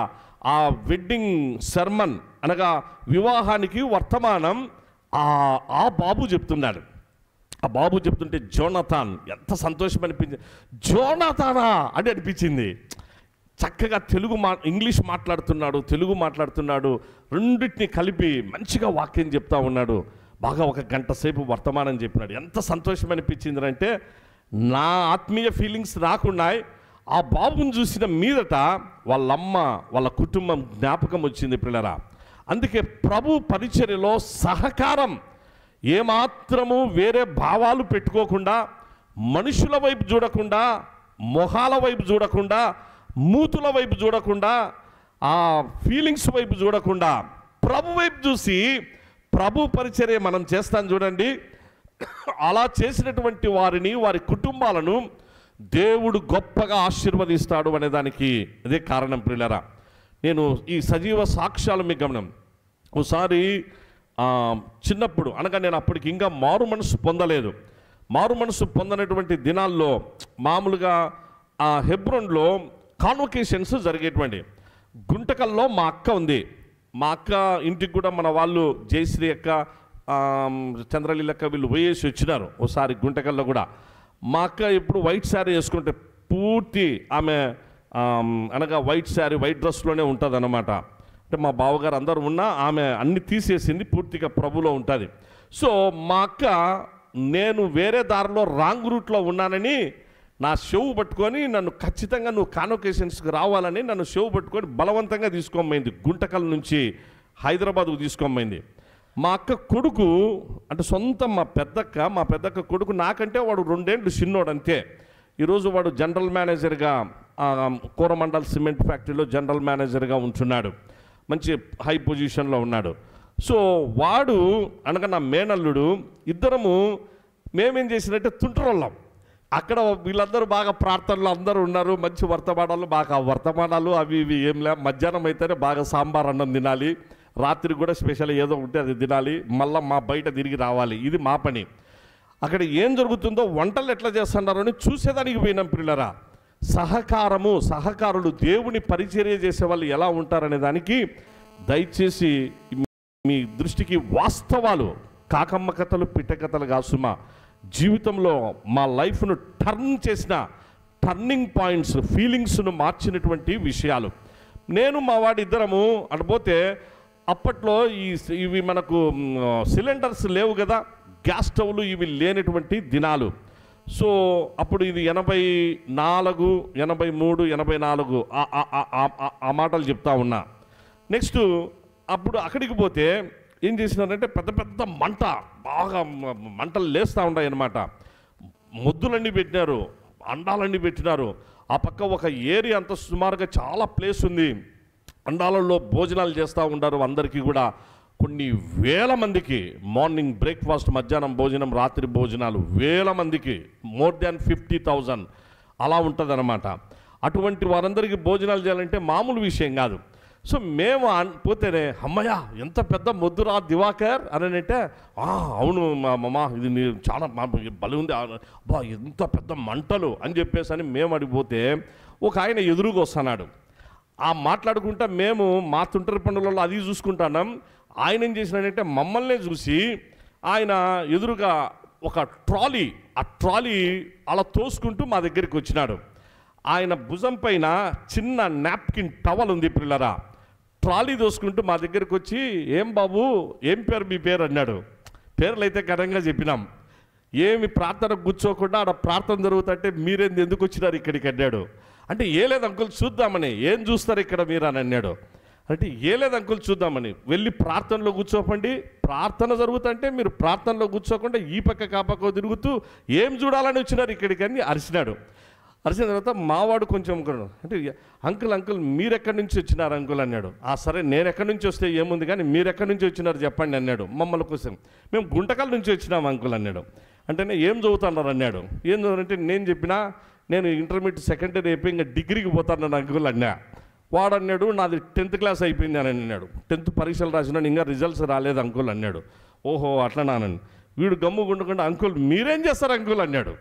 ఆ వెడ్డింగ్ సర్మన్ అనగా వివాహానికి వర్తమానం ఆ బాబు చెప్తున్నాడు. ఆ బాబు చెప్తుంటే జోనాథాన్, ఎంత సంతోషం అనిపించింది. జోనాథానా అని అనిపించింది. చక్కగా ఇంగ్లీష్ మాట్లాడుతున్నాడు, తెలుగు మాట్లాడుతున్నాడు, రెండింటిని కలిపి మంచిగా వాక్యం చెప్తా ఉన్నాడు. బాగా 1 గంట సేపు వర్తమానం చెప్పినాడు. ఎంత సంతోషం అనిపించింది అంటే, నా ఆత్మీయ ఫీలింగ్స్ రాకున్నాయి. ఆ బాబుని చూసిన మీదట వాళ్ళమ్మ వాళ్ళ కుటుంబం జ్ఞాపకం వచ్చింది పిల్లరా. అందుకే ప్రభు పరిచర్యలో సహకారం, ఏమాత్రము వేరే భావాలు పెట్టుకోకుండా, మనుషుల వైపు చూడకుండా, మొహాల వైపు చూడకుండా, మూతుల వైపు చూడకుండా, ఆ ఫీలింగ్స్ వైపు చూడకుండా ప్రభు వైపు చూసి ప్రభు పరిచర్య మనం చేస్తాం చూడండి. అలా చేసినటువంటి వారిని, వారి కుటుంబాలను దేవుడు గొప్పగా ఆశీర్వదిస్తాడు అనేదానికి అదే కారణం ప్రియులారా. నేను ఈ సజీవ సాక్ష్యాలు మీకు గమనం. ఒకసారి చిన్నప్పుడు అనగా నేను అప్పటికి ఇంకా మారు మనసు పొందలేదు. మారు మనసు పొందనటువంటి దినాల్లో మామూలుగా ఆ హెబ్రోన్లో కాన్వకేషన్స్ జరిగేటువంటి. గుంటకల్లో మా అక్క ఉంది. మా అక్క ఇంటికి కూడా మన వాళ్ళు జయశ్రీ అక్క, చంద్రలీల అక్క వీళ్ళు పోయేసి వచ్చినారు ఒకసారి గుంటకల్లో కూడా. మా అక్క ఇప్పుడు వైట్ శారీ వేసుకుంటే పూర్తి ఆమె అనగా వైట్ శారీ వైట్ డ్రెస్లోనే ఉంటుంది అన్నమాట. అంటే మా బావగారు అందరూ ఉన్నా ఆమె అన్ని తీసేసింది, పూర్తిగా ప్రభులో ఉంటుంది. సో మా అక్క నేను వేరే దారిలో రాంగ్ రూట్లో ఉన్నానని నా షెవ్ పట్టుకొని నన్ను ఖచ్చితంగా నువ్వు కాన్వకేషన్స్కి రావాలని నన్ను షెవ్ పట్టుకొని బలవంతంగా తీసుకోమైంది. గుంటకల్ నుంచి హైదరాబాద్కు తీసుకోమైంది. మా అక్క కొడుకు అంటే సొంత మా పెద్దక్క కొడుకు నాకంటే వాడు 2 ఏళ్ళు చిన్నోడు అంతే. ఈరోజు వాడు జనరల్ మేనేజర్గా కోరమండల్ సిమెంట్ ఫ్యాక్టరీలో జనరల్ మేనేజర్గా ఉంటున్నాడు. మంచి హై పొజిషన్లో ఉన్నాడు. సో వాడు అనగా నా మేనల్లుడు ఇద్దరము మేమేం చేసినట్టే తుంటరోళ్ళం. అక్కడ వీళ్ళందరూ బాగా ప్రార్థనలు అందరూ ఉన్నారు, మంచి వర్తమానాలు, బాగా వర్తమానాలు అవి ఇవి ఏం లే. మధ్యాహ్నం అయితేనే బాగా సాంబార్ అన్నం తినాలి, రాత్రి కూడా స్పెషల్ ఏదో ఉంటే అది తినాలి, మళ్ళీ మా బయట తిరిగి రావాలి. ఇది మా పని. అక్కడ ఏం జరుగుతుందో వంటలు ఎట్లా చేస్తున్నారో అని చూసేదానికి పోయినాం పిల్లరా. సహకారులు దేవుని పరిచర్య చేసే వాళ్ళు ఎలా ఉంటారనే దానికి దయచేసి మీ దృష్టికి వాస్తవాలు, కాకమ్మ కథలు పిట్ట కథలు కాసుమా జీవితంలో మా లైఫ్ను టర్న్ చేసిన టర్నింగ్ పాయింట్స్, ఫీలింగ్స్ను మార్చినటువంటి విషయాలు. నేను మా వాడి ఇద్దరము అటుపోతే అప్పట్లో ఇవి మనకు సిలిండర్స్ లేవు కదా, గ్యాస్ స్టవ్లు ఇవి లేనటువంటి దినాలు. సో అప్పుడు ఇది 84, 83, 84 ఆ మాటలు చెప్తా ఉన్నా. నెక్స్ట్ అప్పుడు అక్కడికి పోతే ఏం చేసినారంటే పెద్ద పెద్ద బాగా మంటలు లేస్తూ ఉన్నాయి అన్నమాట. మొద్దులన్నీ పెట్టినారు, అండాలన్నీ పెట్టినారు. ఆ పక్క ఒక ఏరియా అంతా సుమారుగా చాలా ప్లేస్ ఉంది. అండాలలో భోజనాలు చేస్తూ ఉంటారు. అందరికీ కూడా కొన్ని వేల మందికి మార్నింగ్ బ్రేక్ఫాస్ట్, మధ్యాహ్నం భోజనం, రాత్రి భోజనాలు వేల మందికి, మోర్ దాన్ 50,000 అలా ఉంటుంది అన్నమాట. అటువంటి వారందరికీ భోజనాలు చేయాలంటే మామూలు విషయం కాదు. సో మేము పోతేనే అమ్మయ్య ఎంత పెద్ద మొద్దురా దివాకర్ అని అంటే, అవును మామా ఇది చాలా బలి ఉంది, బా ఎంత పెద్ద మంటలు అని చెప్పేసి అని మేము అడిగిపోతే ఒక ఆయన ఎదురుగా వస్తున్నాడు. ఆ మాట్లాడుకుంటా మేము మా తుంటరి పండుగలలో అది చూసుకుంటున్నాం. ఆయన ఏం చేసినాడంటే మమ్మల్నే చూసి ఆయన ఎదురుగా ఒక ట్రాలీ, ఆ ట్రాలీ అలా తోసుకుంటూ మా దగ్గరికి వచ్చినాడు. ఆయన భుజం పైన చిన్న నాప్కిన్ టవల్ ఉంది పిల్లరా. ట్రాలీ దోసుకుంటూ మా దగ్గరికి వచ్చి, ఏం బాబు ఏం పేరు మీ పేరు అన్నాడు. పేర్లు అయితే ఘనంగా చెప్పినాం. ఏమి ప్రార్థన కూర్చోకుండా ఆడ ప్రార్థన జరుగుతుంటే మీరేంది ఎందుకు వచ్చినారు ఇక్కడికి అన్నాడు. అంటే ఏ లేదు అంకుల్ చూద్దామని. ఏం చూస్తారు ఇక్కడ మీరు అని అన్నాడు. అంటే ఏ లేదు అంకుల్ చూద్దామని. వెళ్ళి ప్రార్థనలో కూర్చోపండి, ప్రార్థన జరుగుతుంటే మీరు ప్రార్థనలో కూర్చోకుండా ఈ పక్క కాపక్క తిరుగుతూ ఏం చూడాలని వచ్చినారు ఇక్కడికి అని అరిచినాడు. అరిచిన తర్వాత మావాడు కొంచెం అంటే అంకుల్ మీరు ఎక్కడి నుంచి వచ్చినారు అంకుల్ అన్నాడు. సరే నేను ఎక్కడి నుంచి వస్తే ఏముంది కానీ మీరు ఎక్కడి నుంచి వచ్చినారు చెప్పండి అన్నాడు. మమ్మల్ని కోసం మేము గుంటకల్ నుంచి వచ్చినాం అంకుల్ అన్నాడు. అంటేనే ఏం చదువుతున్నారు అన్నాడు. ఏం చదువుతారంటే నేను చెప్పినా నేను ఇంటర్మీడియట్ సెకండరీ అయిపోయి ఇంకా డిగ్రీకి పోతాను అంకుల్ అన్నా. వాడు అన్నాడు నాది 10th క్లాస్ అయిపోయింది అని అన్నాడు. 10th పరీక్షలు రాసినాడు, ఇంకా రిజల్ట్స్ రాలేదు అంకుల్ అన్నాడు. ఓహో అట్లనానండి. వీడు గమ్ముగుండకుండా అంకుల్ మీరేం చేస్తారు అంకుల్ అన్నాడు.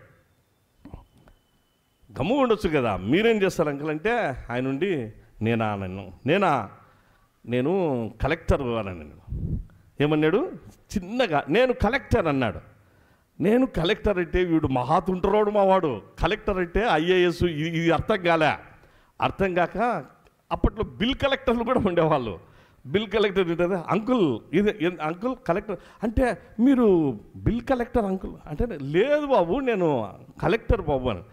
గమ్ము ఉండొచ్చు కదా, మీరేం చేస్తారు అంకుల్ అంటే ఆయన ఉండి నేను కలెక్టర్ అని అన్నాడు. ఏమన్నాడు చిన్నగా, నేను కలెక్టర్ అన్నాడు. నేను కలెక్టర్ అంటే వీడు మహాతుంటరోడు మావాడు. కలెక్టర్ అంటే IAS ఇది అర్థం కాక అప్పట్లో బిల్ కలెక్టర్లు కూడా ఉండేవాళ్ళు. బిల్ కలెక్టర్ ఉంటుంది అంకుల్, ఇది అంకుల్ కలెక్టర్ అంటే మీరు బిల్ కలెక్టర్ అంకుల్ అంటే లేదు బాబు నేను కలెక్టర్ బాబు అని.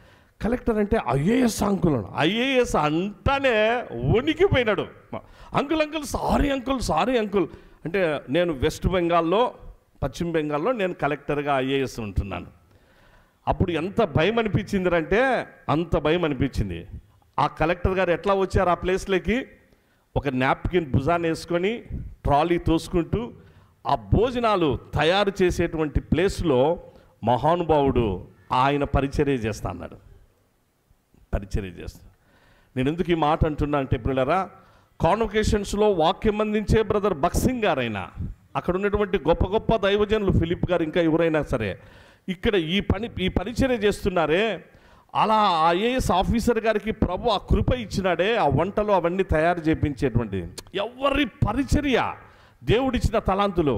కలెక్టర్ అంటే IAS అంకుల్ అన్నాడు. IAS అంటానే వణికిపోయినాడు. అంకుల్ సారీ అంకుల్ అంటే నేను వెస్ట్ బెంగాల్లో, పశ్చిమ బెంగాల్లో నేను కలెక్టర్గా IAS ఉంటున్నాను. అప్పుడు ఎంత భయం అనిపించిందంటే అంత భయం అనిపించింది. ఆ కలెక్టర్ గారు ఎట్లా వచ్చారు ఆ ప్లేస్లోకి, ఒక నాప్కిన్ భుజాన్ని వేసుకొని ట్రాలీ తోసుకుంటూ ఆ భోజనాలు తయారు చేసేటువంటి ప్లేస్లో మహానుభావుడు ఆయన పరిచర్య చేస్తా అన్నాడు. నేను ఎందుకు ఈ మాట అంటున్నా అంటే పిల్లరా, కాన్వకేషన్స్లో వాక్యం అందించే బ్రదర్ బక్సింగ్ గారైనా, అక్కడ ఉన్నటువంటి గొప్ప గొప్ప దైవజనులు ఫిలిప్ గారు, ఇంకా ఎవరైనా సరే ఇక్కడ ఈ పరిచర్య చేస్తున్నారే, అలా ఐఏఎస్ ఆఫీసర్ గారికి ప్రభు ఆ కృప ఇచ్చినాడే, ఆ వంటలు అవన్నీ తయారు చేయించేటువంటిది. ఎవరి పరిచర్య దేవుడిచ్చిన తలాంతులు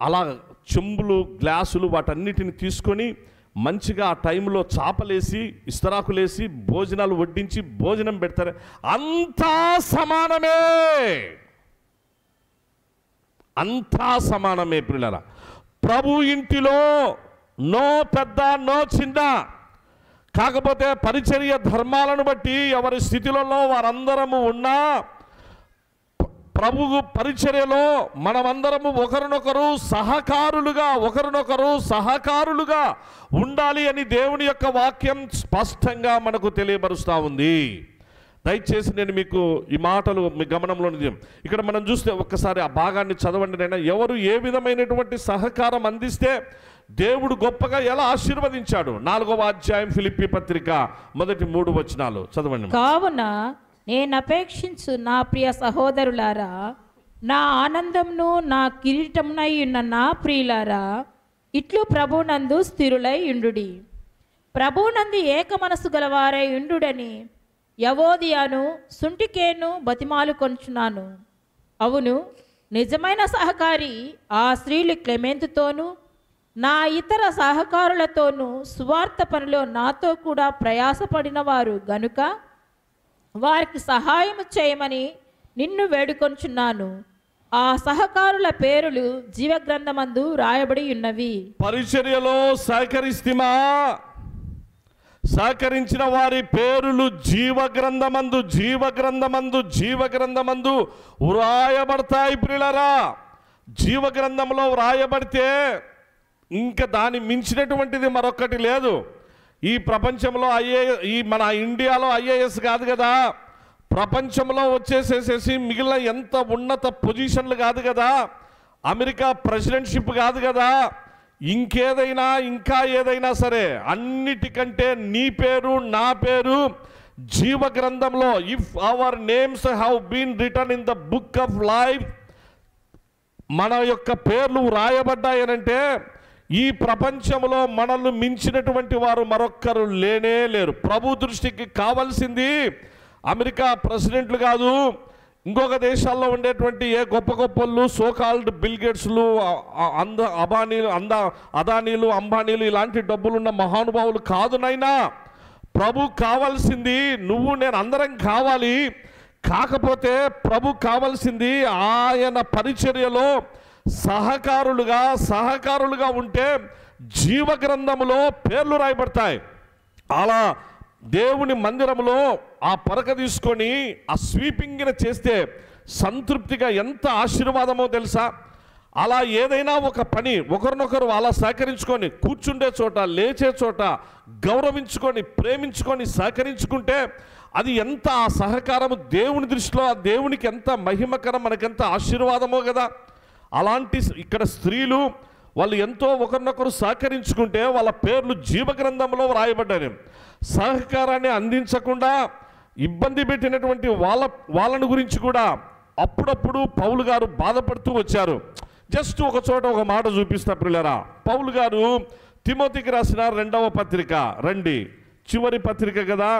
అలా చెంబులు గ్లాసులు వాటన్నిటిని తీసుకొని మంచిగా ఆ టైంలో చాపలేసి ఇస్తరాకులేసి భోజనాలు వడ్డించి భోజనం పెడతారు. అంతా సమానమే, అంతా సమానమే ప్రియులారా. ప్రభు ఇంటిలో నో పెద్ద నో చిన్న. కాకపోతే పరిచర్య ధర్మాలను బట్టి ఎవరి స్థితిలో వారందరము ఉన్నా ప్రభువు పరిచర్యలో మనమందరము ఒకరినొకరు సహకారులుగా ఉండాలి అని దేవుని యొక్క వాక్యం స్పష్టంగా మనకు తెలియపరుస్తూ ఉంది. దయచేసి నేను మీకు ఈ మాటలు మీ గమనంలో ఇక్కడ మనం చూస్తే ఒక్కసారి ఆ భాగాన్ని చదవండి. నైనా ఎవరు ఏ విధమైనటువంటి సహకారం అందిస్తే దేవుడు గొప్పగా ఎలా ఆశీర్వదించాడు. 4వ అధ్యాయం ఫిలిప్పీ పత్రిక మొదటి 3 వచనాలు చదవండి. కావున నేను అపేక్షించు నా ప్రియ సహోదరులారా, నా ఆనందంను నా కిరీటమునై ఉన్న నా ప్రియులారా, ఇట్లు ప్రభునందు స్థిరులై ఉండుడి. ప్రభునందు ఏక మనసు గలవారై ఉండుడని యవోదియాను సుంటికేను బతిమాలు కొంచున్నాను. అవును, నిజమైన సహకారి ఆ స్త్రీలు క్లెమెంతుతోనూ నా ఇతర సహకారులతోనూ సువార్త పనిలో నాతో కూడా ప్రయాసపడిన వారు గనుక వారికి సహాయం చేయమని నిన్ను వేడుకొంచున్నాను. ఆ సహకారుల పేరులు జీవగ్రంథమందు రాయబడి ఉన్నవి. పరిచర్యలో సహకరిస్తుమా? సహకరించిన వారి పేరులు జీవగ్రంథమందు వ్రాయబడతాయి ప్రియులారా. జీవగ్రంథంలో వ్రాయబడితే ఇంకా దాన్ని మించినటువంటిది మరొకటి లేదు. ఈ ప్రపంచంలో మన ఇండియాలో ఐఏఎస్ కాదు కదా, ప్రపంచంలో వచ్చేసేసేసి మిగిలిన ఎంత ఉన్నత పొజిషన్లు కాదు కదా, అమెరికా ప్రెసిడెంట్షిప్ కాదు కదా, ఇంకేదైనా ఇంకా ఏదైనా సరే అన్నిటికంటే నీ పేరు నా పేరు జీవ గ్రంథంలో, if our names have been written in the book of life, మన యొక్క పేర్లు రాయబడ్డాయనంటే ఈ ప్రపంచంలో మనల్ని మించినటువంటి వారు మరొక్కరు లేనే లేరు. ప్రభు దృష్టికి కావాల్సింది అమెరికా ప్రెసిడెంట్లు కాదు, ఇంకొక దేశాల్లో ఉండేటువంటి ఏ గొప్ప గొప్పలు సోకాల్డ్ బిల్గేట్స్లు, అదానీలు, అంబానీలు ఇలాంటి డబ్బులున్న మహానుభావులు కాదు నైనా. ప్రభు కావాల్సింది నువ్వు నేను అందరం కావాలి. కాకపోతే ప్రభు కావాల్సింది ఆయన పరిచర్యలో సహకారులుగా ఉంటే జీవగ్రంథములో పేర్లు రాయబడతాయి. అలా దేవుని మందిరంలో ఆ పరక తీసుకొని ఆ స్వీపింగ్న చేస్తే సంతృప్తిగా ఎంత ఆశీర్వాదమో తెలుసా. అలా ఏదైనా ఒక పని ఒకరినొకరు అలా సహకరించుకొని కూర్చుండే చోట లేచే చోట గౌరవించుకొని ప్రేమించుకొని సహకరించుకుంటే అది ఎంత ఆ సహకారము దేవుని దృష్టిలో ఆ దేవునికి ఎంత మహిమకరం, మనకెంత ఆశీర్వాదమో కదా. అలాంటి ఇక్కడ స్త్రీలు వాళ్ళు ఎంతో ఒకరినొకరు సహకరించుకుంటే వాళ్ళ పేర్లు జీవగ్రంథంలో వ్రాయబడ్డాయి. సహకారాన్ని అందించకుండా ఇబ్బంది పెట్టినటువంటి వాళ్ళని గురించి కూడా అప్పుడప్పుడు పౌలు గారు బాధపడుతూ వచ్చారు. జస్ట్ ఒక చోట ఒక మాట చూపిస్తా ప్రియులారా. పౌలు గారు తిమోతికి రాసిన 2వ పత్రిక, రండి, చివరి పత్రిక కదా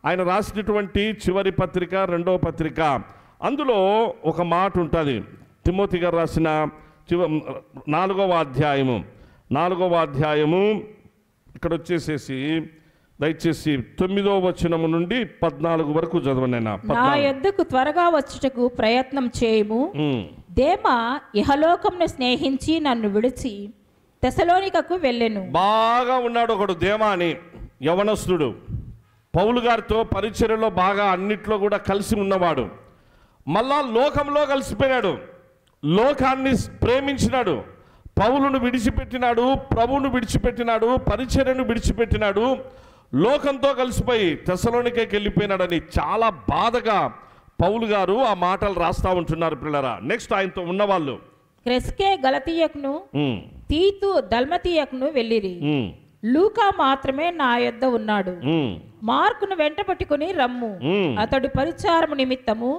ఆయన రాసినటువంటి చివరి పత్రిక 2వ పత్రిక, అందులో ఒక మాట ఉంటుంది. తిమోతి గారు రాసిన 4వ అధ్యాయము ఇక్కడ వచ్చేసేసి దయచేసి 9వ వచనము నుండి 14 వరకు చదవండి. నా యొద్దకు త్వరగా వచ్చుటకు ప్రయత్నం చేయము. దేమా ఇహలోకంను స్నేహించి నన్ను విడిచి తెసలోనికకు వెళ్ళెను. బాగా ఉన్నాడు ఒకడు దేమా అని యవనస్తుడు, పౌలు గారితో పరిచర్యలో బాగా అన్నిట్లో కూడా కలిసి ఉన్నవాడు. మళ్ళా లోకంలో కలిసిపోయినాడు, లోకాన్ని ప్రేమించినాడు, పౌలును విడిచిపెట్టినాడు, ప్రభువును విడిచిపెట్టినాడు, పరిచర్యను విడిచిపెట్టినాడు, లోకంతో కలిసిపోయి తెసలోనికకి వెళ్ళిపోయినాడని చాలా బాధగా పౌలు గారు ఆ మాటలు రాస్తా ఉంటున్నారు పిల్లరా. నెక్స్ట్ ఆయనతో ఉన్నవాళ్ళు క్రెస్కే గలతీయకును తీతు దల్మతీయకును వెళ్ళిరి. లూకా మాత్రమే నా యొద్ద ఉన్నాడు. మార్కును వెంట పట్టుకుని రమ్ము, అతడు పరిచారము నిమిత్తము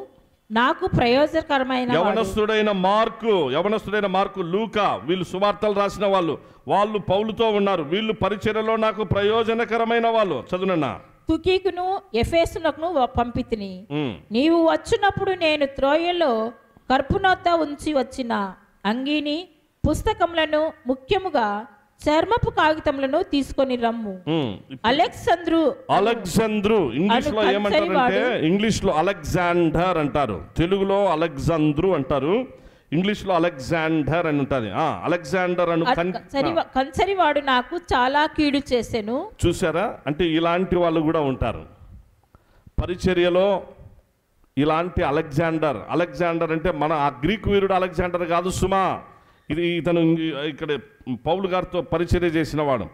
నాకు ప్రయోజనకరమైన వాడు. యవనస్తుడైన మార్కు, లూకా, వీళ్ళు సువార్తలు రాసిన వాళ్ళు పౌలుతో ఉన్నారు. వీళ్ళు పరిచర్యలో నాకు ప్రయోజనకరమైన వాళ్ళు. చదువునన్నా. తుకీకును ఎఫెసునకును పంపితిని. నీవు వచ్చినప్పుడు నేను త్రోయలో కర్పునొద్ద ఉంచి వచ్చిన అంగీని, పుస్తకములను, ముఖ్యముగా చర్మపు కాగితములను తీసుకొని రమ్ము. అలెగ్జాంద్రు ఇంగ్లీష్ లో ఏమంటారంటే, ఇంగ్లీష్ లో అలెగ్జాండర్ అంటారు, తెలుగులో అలెగ్జాంద్రు అంటారు, ఇంగ్లీష్ లో అలెగ్జాండర్ అని ఉంటుంది. అలెగ్జాండర్ అను కంచరివాడు నాకు చాలా కీడు చేసెను. చూసారా? అంటే ఇలాంటి వాళ్ళు కూడా ఉంటారు పరిచర్యలో. ఇలాంటి అలెగ్జాండర్ అంటే మన ఆ గ్రీకు వీరుడు అలెగ్జాండర్ కాదు సుమా. ఇతను ఇక్కడ పౌలు గారితో పరిచర్య చేసిన వాడు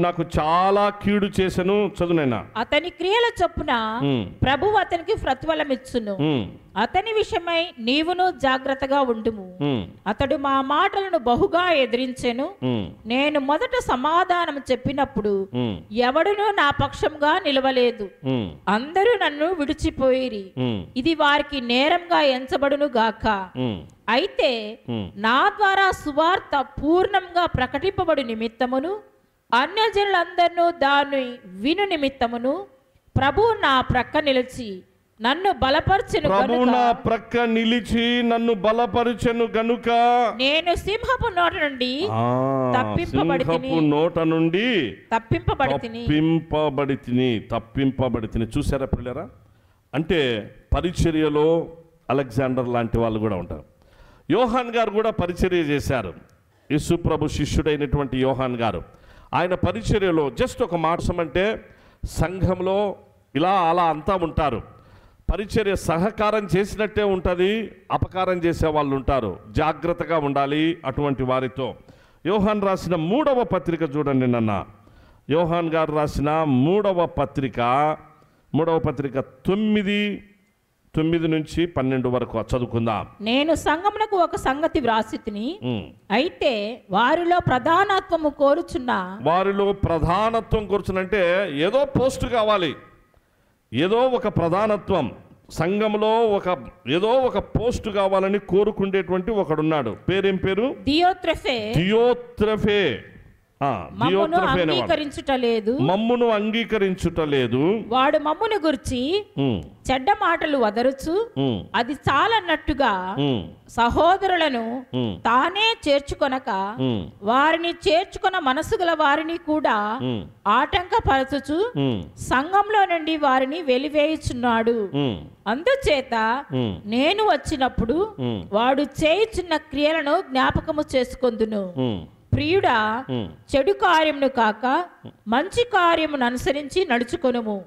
నాకు చాలా కీడు చేసెను. చదువునైనా. అతని క్రియల చొప్పున ప్రభువు అతనికి ప్రతిఫలం ఇచ్చును. అతని విషయమై నీవును జాగ్రత్తగా ఉండుము. అతడు మా మాటలను బహుగా ఎదిరించెను. నేను మొదట సమాధానం చెప్పినప్పుడు ఎవడునూ నా పక్షంగా నిలవలేదు. అందరూ నన్ను విడిచిపోయిరి. ఇది వారికి నేరంగా ఎంచబడును గాక. అయితే నా ద్వారా సువార్త పూర్ణంగా ప్రకటింపబడు నిమిత్తమును, అన్యజనులందరూ దాన్ని విను నిమిత్తమును ప్రభు నా ప్రక్క నిలిచి నన్ను బలపరచెను గనుక నేను సింహపు నోట నుండి తప్పింపబడితిని. చూసారా పిల్లరా? అంటే పరిచర్యలో అలెగ్జాండర్ లాంటి వాళ్ళు కూడా ఉంటారు. యోహాన్ గారు కూడా పరిచర్య చేశారు. యేసు ప్రభు శిష్యుడైనటువంటి యోహాన్ గారు ఆయన పరిచర్యలో జస్ట్ ఒక మాట అంటే సంఘంలో ఇలా అలా అంతా ఉంటారు. పరిచర్య సహకారం చేసినట్టే ఉంటుంది, అపకారం చేసే వాళ్ళు ఉంటారు. జాగ్రత్తగా ఉండాలి అటువంటి వారితో. యోహాన్ రాసిన 3వ పత్రిక చూడండి నాన్న. యోహాన్ గారు రాసిన 3వ పత్రిక 9 నుంచి 12 వరకు చదువుకుందాం. నేను సంఘమునకు ఒక సంగతి వ్రాసితిని. అయితే వారిలో ప్రధానత్వం కోరుచున్నంటే ఏదో పోస్ట్ కావాలి, ఏదో ఒక ప్రధానత్వం సంఘంలో ఏదో ఒక పోస్ట్ కావాలని కోరుకుండేటువంటి ఒకడున్నాడు. పేరేం పేరు? దియోత్రెఫే. మమ్మును అంగీకరించుటలేదు. వాడు మమ్మును గురించి చెడ్డ మాటలు వదరుచు అది చాలన్నట్టుగా సహోదరులను తానే చేర్చుకొనక వారిని చేర్చుకొన మనసు గల వారిని కూడా ఆటంకపరచుచు సంఘంలో నుండి వారిని వెలివేయుచున్నాడు. అందుచేత నేను వచ్చినప్పుడు వాడు చేయుచున్న క్రియలను జ్ఞాపకము చేసుకొందును. ప్రియుడా, చెడు కార్యమును కాక మంచి కార్యమును అనుసరించి నడుచుకొనుము.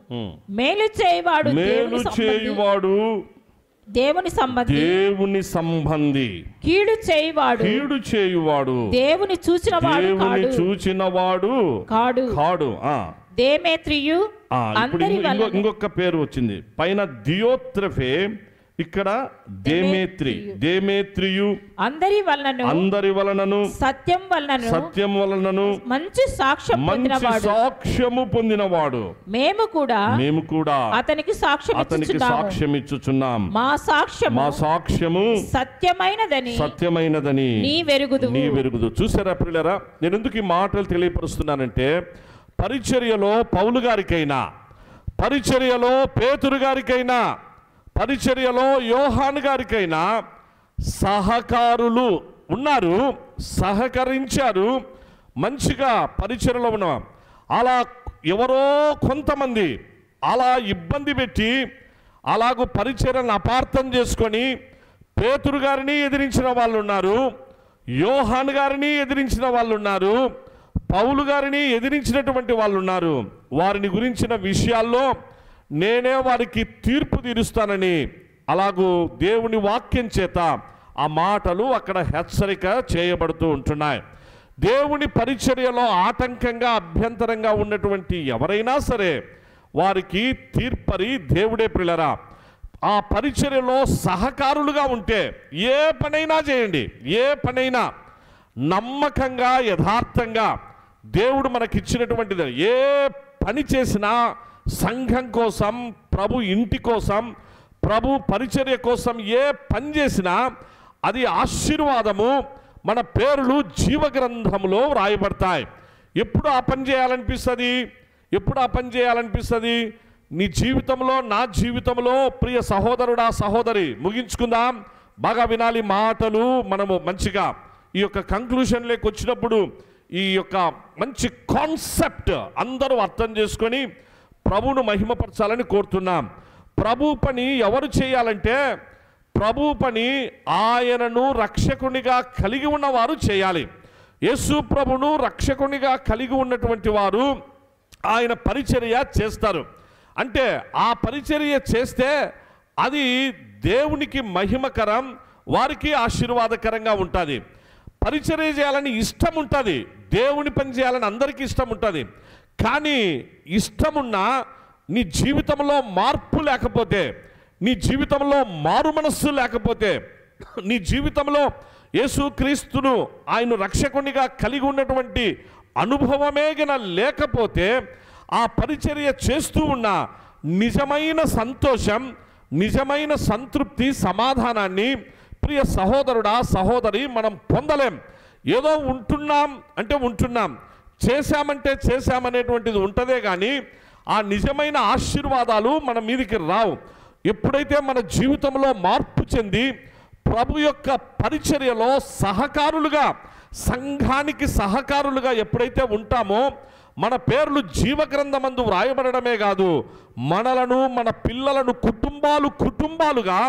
మేలు చేయువాడు దేవుని సంబంధి, కీడు చేయువాడు దేవుని చూచినవాడు కాడు. దేమేత్రియు. ఇంకొక పేరు వచ్చింది పైన, దియోత్రెఫే, ఇక్కడ దేమేత్రియు. అందరి వలనను సత్యం వలనను మంచి సాక్ష్యము పొందినవాడు. మేము కూడా అతనికి సాక్ష్యం ఇచ్చుచున్నాం. మా సాక్ష్యము సత్యమైనదని నీ వెరుగుదు. చూసారా ప్రియులారా? నేను ఎందుకు ఈ మాటలు తెలియపరుస్తున్నానంటే, పరిచర్యలో పౌలు గారికైనా, పరిచర్యలో పేతురు గారికైనా, పరిచర్యలో యోహాన్ గారికైనా సహకారులు ఉన్నారు, సహకరించారు, మంచిగా పరిచర్యలో ఉన్న. అలా ఎవరో కొంతమంది అలా ఇబ్బంది పెట్టి అలాగూ పరిచర్యను అపార్థం చేసుకొని పేతురు గారిని ఎదిరించిన వాళ్ళు ఉన్నారు, యోహాన్ గారిని ఎదిరించిన వాళ్ళు ఉన్నారు, పౌలు గారిని ఎదిరించినటువంటి వాళ్ళు ఉన్నారు. వారిని గురించిన విషయాల్లో నేనే వారికి తీర్పు తీరుస్తానని అలాగూ దేవుని వాక్యం చేత ఆ మాటలు అక్కడ హెచ్చరిక చేయబడుతూ ఉంటున్నాయి. దేవుని పరిచర్యలో ఆటంకంగా, అభ్యంతరంగా ఉన్నటువంటి ఎవరైనా సరే వారికి తీర్పరి దేవుడే. ప్రియులారా, ఆ పరిచర్యలో సహకారులుగా ఉంటే ఏ పనైనా చేయండి, ఏ పనైనా నమ్మకంగా, యథార్థంగా దేవుడు మనకిచ్చినటువంటిది ఏ పని చేసినా సంఘం కోసం, ప్రభు ఇంటి కోసం, ప్రభు పరిచర్య కోసం ఏ పని చేసినా అది ఆశీర్వాదము, మన పేర్లు జీవగ్రంథంలో వ్రాయబడతాయి. ఎప్పుడు ఆ పని చేయాలనిపిస్తుంది? ఎప్పుడు ఆ పని చేయాలనిపిస్తుంది? నీ జీవితంలో, నా జీవితంలో ప్రియ సహోదరుడా సహోదరి, ముగించుకుందాం, బాగా వినాలి మాటలు. మనము మంచిగా ఈ యొక్క కంక్లూషన్లోకి వచ్చినప్పుడు ఈ యొక్క మంచి కాన్సెప్ట్ అందరూ అర్థం చేసుకొని ప్రభువును మహిమపరచాలని కోరుతున్నాం. ప్రభు పని ఎవరు చేయాలంటే, ప్రభు పని ఆయనను రక్షకునిగా కలిగి ఉన్నవారు చేయాలి. యేసు ప్రభును రక్షకునిగా కలిగి ఉన్నటువంటి వారు ఆయన పరిచర్య చేస్తారు. అంటే ఆ పరిచర్య చేస్తే అది దేవునికి మహిమకరం, వారికి ఆశీర్వాదకరంగా ఉంటుంది. పరిచర్య చేయాలని ఇష్టం ఉంటుంది, దేవుని పని చేయాలని అందరికీ ఇష్టం ఉంటుంది. కానీ ఇష్టమున్నా నీ జీవితంలో మార్పు లేకపోతే, నీ జీవితంలో మారు మనస్సు లేకపోతే, నీ జీవితంలో యేసుక్రీస్తును ఆయన రక్షకునిగా కలిగి ఉన్నటువంటి అనుభవమే గన లేకపోతే, ఆ పరిచర్య చేస్తూ ఉన్న నిజమైన సంతోషం, నిజమైన సంతృప్తి, సమాధానాన్ని ప్రియ సహోదరుడా సహోదరి మనం పొందలేం. ఏదో ఉంటున్నాం అంటే ఉంటున్నాం, చేశామంటే చేశామనేటువంటిది ఉంటుందే కానీ ఆ నిజమైన ఆశీర్వాదాలు మన మీదికి రావు. ఎప్పుడైతే మన జీవితంలో మార్పు చెంది ప్రభు యొక్క పరిచర్యలో సహకారులుగా, సంఘానికి సహకారులుగా ఎప్పుడైతే ఉంటామో, మన పేర్లు జీవగ్రంథమందు వ్రాయబడమే కాదు, మనలను, మన పిల్లలను కుటుంబాలుగా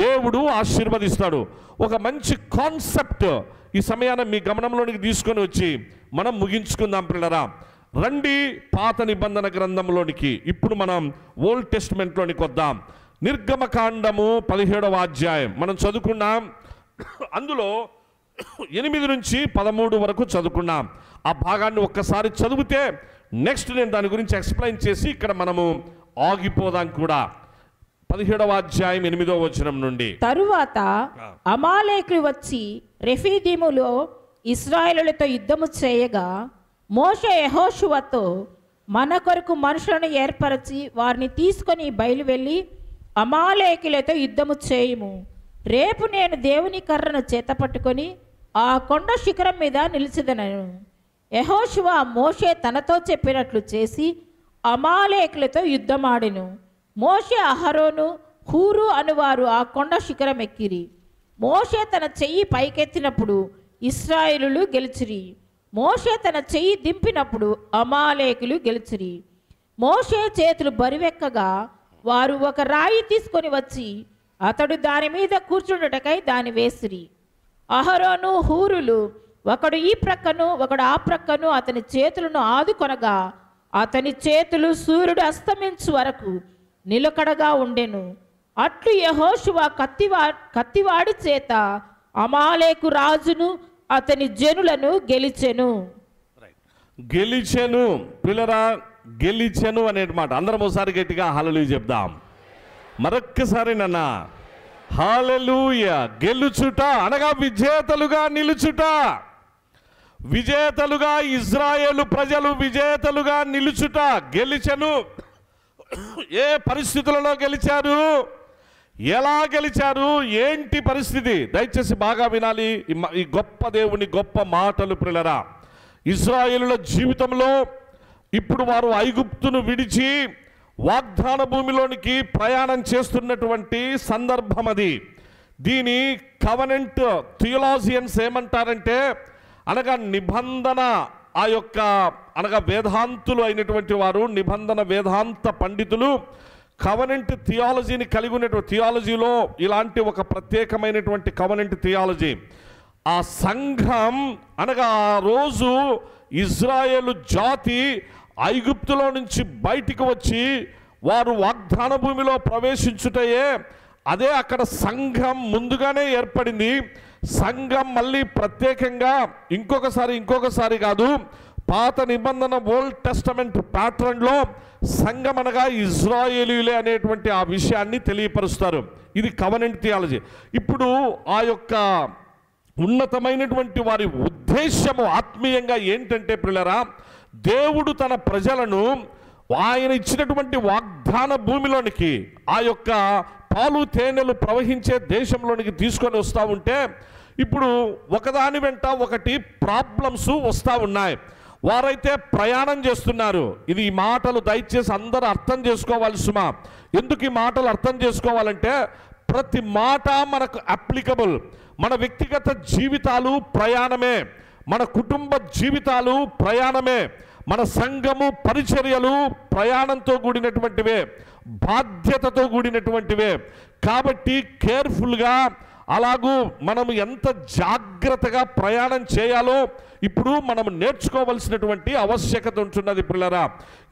దేవుడు ఆశీర్వదిస్తాడు. ఒక మంచి కాన్సెప్ట్ ఈ సమయాన మీ గమనంలోనికి తీసుకొని వచ్చి మనం ముగించుకుందాం పిల్లరా. రండి పాత నిబంధన గ్రంథంలోనికి. ఇప్పుడు మనం ఓల్డ్ టెస్ట్మెంట్లోనికి వద్దాం. నిర్గమకాండము 17వ అధ్యాయం మనం చదువుకున్నాం. అందులో 8 నుంచి 13 వరకు చదువుకున్నాం. ఆ భాగాన్ని ఒక్కసారి చదివితే నెక్స్ట్ నేను దాని గురించి ఎక్స్ప్లెయిన్ చేసి ఇక్కడ మనము ఆగిపోదాం కూడా. 17వ అధ్యాయం 8వ వచనం నుండి. తరువాత అమాలేకులు వచ్చి రెఫీదీములో ఇశ్రాయేలులతో యుద్ధము చేయగా, మోషే యెహోషువతో, మన కొరకు మనుషులను ఏర్పరచి వారిని తీసుకొని బయలువెళ్ళి అమాలేకులతో యుద్ధము చేయుము. రేపు నేను దేవుని కర్రను చేతపట్టుకొని ఆ కొండ శిఖరం మీద నిలిచెదనను. యెహోషువ మోషే తనతో చెప్పినట్లు చేసి అమాలేకులతో యుద్ధమాడెను. మోషే, అహరోను, హూరు అనువారు ఆ కొండ శిఖరం ఎక్కిరి. మోషే తన చెయ్యి పైకెత్తినప్పుడు ఇశ్రాయేలులు గెలిచిరి. మోషే తన చెయ్యి దింపినప్పుడు అమాలేకులు గెలిచిరి. మోషే చేతులు బరువెక్కగా వారు ఒక రాయి తీసుకొని వచ్చి అతడు దాని మీద కూర్చుండుటకై దాన్ని వేసిరి. అహరోను, హూరులు ఒకడు ఈ ప్రక్కను ఒకడు ఆ ప్రక్కను అతని చేతులను ఆదుకొనగా అతని చేతులు సూర్యుడు అస్తమించు వరకు నిలకడగా ఉండెను. అట్లు యెహోషువ కత్తివాడి చేత అమాలేకు రాజును అతని జనులను గెలిచెను. గెలిచెను పిల్లరా, గెలిచెను అనే మాట అందరం ఒకసారి గట్టిగా హల్లెలూయా చెప్దాం. మరొక్కసారి నాన్న హల్లెలూయా. గెలుచుట అనగా విజేతలుగా నిలుచుట. విజేతలుగా ఇజ్రాయేలు ప్రజలు విజేతలుగా నిలుచుట. గెలిచెను. ఏ పరిస్థితులలో గెలిచారు, ఎలా గెలిచారు, ఏంటి పరిస్థితి? దయచేసి బాగా వినాలి ఈ గొప్ప దేవుని గొప్ప మాటలు పిల్లరా. ఇశ్రాయేలుల జీవితంలో ఇప్పుడు వారు ఐగుప్తును విడిచి వాగ్దాన భూమిలోనికి ప్రయాణం చేస్తున్నటువంటి సందర్భం అది. దీని కవనెంట్ థియోలాజియన్స్ ఏమంటారంటే, అనగా నిబంధన, ఆ యొక్క అనగా వేదాంతులు అయినటువంటి వారు, నిబంధన వేదాంత పండితులు కవనెంట్ థియాలజీని కలిగి ఉన్నటువంటి, థియాలజీలో ఇలాంటి ఒక ప్రత్యేకమైనటువంటి కవనెంట్ థియాలజీ. ఆ సంఘం అనగా ఆ రోజు ఇజ్రాయేలు జాతి ఐగుప్తులో నుంచి బయటికి వచ్చి వారు వాగ్దాన భూమిలో ప్రవేశించుటయే, అదే అక్కడ సంఘం ముందుగానే ఏర్పడింది. సంఘం మళ్ళీ ప్రత్యేకంగా ఇంకొకసారి కాదు, పాత నిబంధన ఓల్డ్ టెస్టమెంట్ ప్యాటర్న్లో సంఘం అనగా ఇజ్రాయేలీలే అనేటువంటి ఆ విషయాన్ని తెలియపరుస్తారు. ఇది కవనెంట్ థియాలజీ. ఇప్పుడు ఆ యొక్క ఉన్నతమైనటువంటి వారి ఉద్దేశము ఆత్మీయంగా ఏంటంటే పిల్లరా, దేవుడు తన ప్రజలను ఆయన ఇచ్చినటువంటి వాగ్దాన భూమిలోనికి, ఆ యొక్క పాలు తేనెలు ప్రవహించే దేశంలోనికి తీసుకొని వస్తూ ఉంటే ఇప్పుడు ఒకదాని వెంట ఒకటి ప్రాబ్లమ్స్ వస్తూ ఉన్నాయి. వారైతే ప్రయాణం చేస్తున్నారు. ఇది ఈ మాటలు దయచేసి అందరూ అర్థం చేసుకోవాలి సుమా. ఎందుకు ఈ మాటలు అర్థం చేసుకోవాలంటే ప్రతి మాట మనకు అప్లికబుల్. మన వ్యక్తిగత జీవితాలు ప్రయాణమే, మన కుటుంబ జీవితాలు ప్రయాణమే, మన సంఘము పరిచర్యలు ప్రయాణంతో కూడినటువంటివే, బాధ్యతతో కూడినటువంటివే. కాబట్టి కేర్ఫుల్గా అలాగూ మనము ఎంత జాగ్రత్తగా ప్రయాణం చేయాలో ఇప్పుడు మనం నేర్చుకోవలసినటువంటి ఆవశ్యకత ఉంటున్నది పిల్లరా.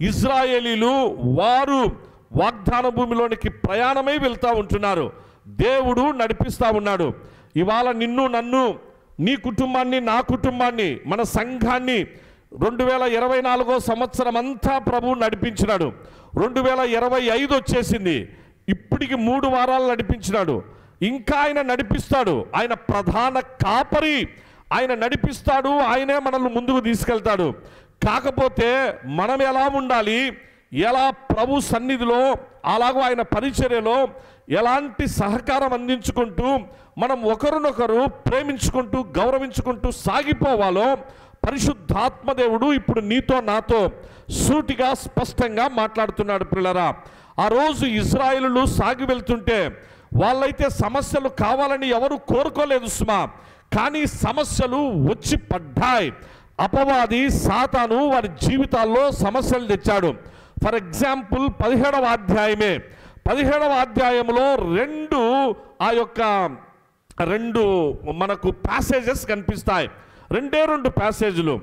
ఇజ్రాయేలీలు వారు వాగ్దాన భూమిలోనికి ప్రయాణమై వెళ్తూ ఉంటున్నారు. దేవుడు నడిపిస్తూ ఉన్నాడు. ఇవాళ నిన్ను, నన్ను, నీ కుటుంబాన్ని, నా కుటుంబాన్ని, మన సంఘాన్ని 2024 సంవత్సరం అంతా ప్రభువు నడిపించినాడు. 2025 వచ్చేసింది. ఇప్పటికి 3 వారాలు నడిపించినాడు. ఇంకా ఆయన నడిపిస్తాడు. ఆయన ప్రధాన కాపరి, ఆయన నడిపిస్తాడు. ఆయనే మనల్ని ముందుకు తీసుకెళ్తాడు. కాకపోతే మనం ఎలా ఉండాలి, ఎలా ప్రభు సన్నిధిలో అలాగూ ఆయన పరిచర్యలో ఎలాంటి సహకారం అందించుకుంటూ మనం ఒకరినొకరు ప్రేమించుకుంటూ గౌరవించుకుంటూ సాగిపోవాలో పరిశుద్ధాత్మదేవుడు ఇప్పుడు నీతో నాతో సూటిగా స్పష్టంగా మాట్లాడుతున్నాడు పిల్లరా. ఆ రోజు ఇజ్రాయేలులు సాగి వెళ్తుంటే వాళ్ళైతే సమస్యలు కావాలని ఎవరు కోరుకోలేదు సుమా. కానీ సమస్యలు వచ్చి పడ్డాయి. అపవాది సాతాను వారి జీవితాల్లో సమస్యలు తెచ్చాడు. ఫర్ ఎగ్జాంపుల్ 17వ అధ్యాయమే, 17వ అధ్యాయంలో రెండు మనకు ప్యాసేజెస్ కనిపిస్తాయి. 2 ప్యాసేజీలు.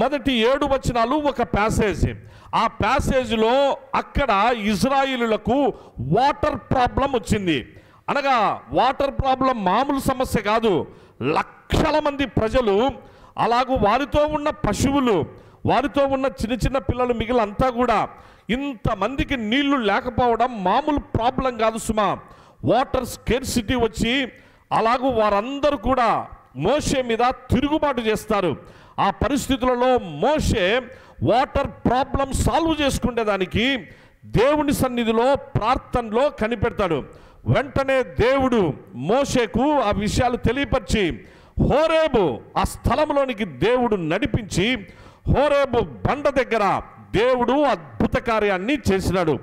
మొదటి 7 వచనాలు ఒక ప్యాసేజ్. ఆ ప్యాసేజ్లో అక్కడ ఇజ్రాయేలులకు వాటర్ ప్రాబ్లం వచ్చింది. అనగా వాటర్ ప్రాబ్లం మామూలు సమస్య కాదు. లక్షల మంది ప్రజలు, అలాగూ వారితో ఉన్న పశువులు, వారితో ఉన్న చిన్న చిన్న పిల్లలు మిగిలినంతా కూడా ఇంతమందికి నీళ్లు లేకపోవడం మామూలు ప్రాబ్లం కాదు సుమా. వాటర్ స్కేర్సిటీ వచ్చి అలాగూ వారందరూ కూడా మోషే మీద తిరుగుబాటు చేస్తారు. ఆ పరిస్థితులలో మోషే వాటర్ ప్రాబ్లం సాల్వ్ చేసుకునేదానికి దేవుని సన్నిధిలో ప్రార్థనలో కనిపెడతాడు. వెంటనే దేవుడు మోషేకు ఆ విషయాలు తెలియపరిచి హోరేబు ఆ స్థలంలోనికి దేవుడు నడిపించి హోరేబు బండ దగ్గర దేవుడు అద్భుత కార్యాన్ని చేసినాడు.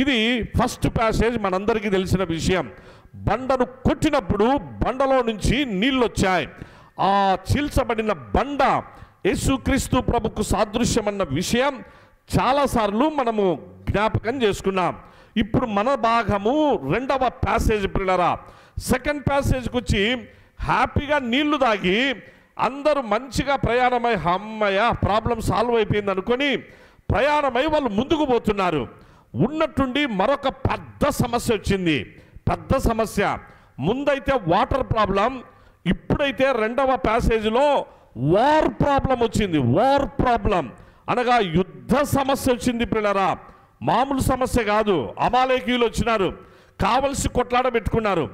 ఇది ఫస్ట్ ప్యాసేజ్, మనందరికీ తెలిసిన విషయం. బండను కొట్టినప్పుడు బండలో నుంచి నీళ్ళు వచ్చాయి. ఆ చీల్చబడిన బండ యేసుక్రీస్తు ప్రభుకు సాదృశ్యమన్న విషయం చాలాసార్లు మనము జ్ఞాపకం చేసుకున్నాం. ఇప్పుడు మన భాగము 2వ ప్యాసేజ్ పిల్లరా. సెకండ్ ప్యాసేజ్కి వచ్చి హ్యాపీగా నీళ్లు తాగి అందరూ మంచిగా ప్రయాణమై అమ్మయ్య ప్రాబ్లం సాల్వ్ అయిపోయింది అనుకొని ప్రయాణమై వాళ్ళు ముందుకు పోతున్నారు. ఉన్నట్టుండి మరొక పెద్ద సమస్య వచ్చింది. పెద్ద సమస్య. ముందైతే వాటర్ ప్రాబ్లం, ఇప్పుడైతే 2వ ప్యాసేజ్లో వార్ ప్రాబ్లం వచ్చింది. వార్ ప్రాబ్లం అనగా యుద్ధ సమస్య వచ్చింది పిల్లరా. మామూలు సమస్య కాదు. అమాలేకీయులు వచ్చినారు, కావలసి కొట్లాడ పెట్టుకున్నారు.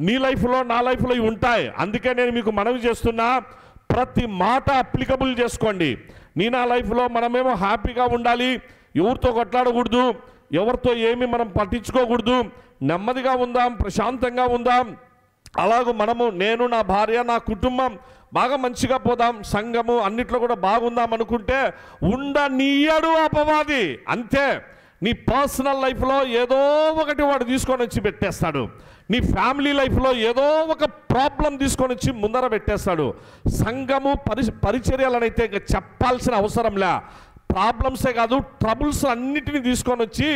నీ లైఫ్లో నా లైఫ్లో ఇవి ఉంటాయి. అందుకే నేను మీకు మనవి చేస్తున్నా, ప్రతి మాట అప్లికబుల్ చేసుకోండి. నీ నా లైఫ్లో మనమేమో హ్యాపీగా ఉండాలి, ఎవరితో కొట్లాడకూడదు, ఎవరితో ఏమి మనం పట్టించుకోకూడదు, నెమ్మదిగా ఉందాం, ప్రశాంతంగా ఉందాం. అలాగూ మనము, నేను, నా భార్య, నా కుటుంబం బాగా మంచిగా పోదాం, సంఘము అన్నిట్లో కూడా బాగుందాం అనుకుంటే ఉండనీయడు అపవాది. అంతే. నీ పర్సనల్ లైఫ్లో ఏదో ఒకటి వాడు తీసుకొని వచ్చి పెట్టేస్తాడు. నీ ఫ్యామిలీ లైఫ్లో ఏదో ఒక ప్రాబ్లం తీసుకొని వచ్చి ముందర పెట్టేస్తాడు. సంఘము పరిచర్యలనైతే ఇంకా చెప్పాల్సిన అవసరంలే. ప్రాబ్లమ్సే కాదు, ట్రబుల్స్ అన్నిటినీ తీసుకొని వచ్చి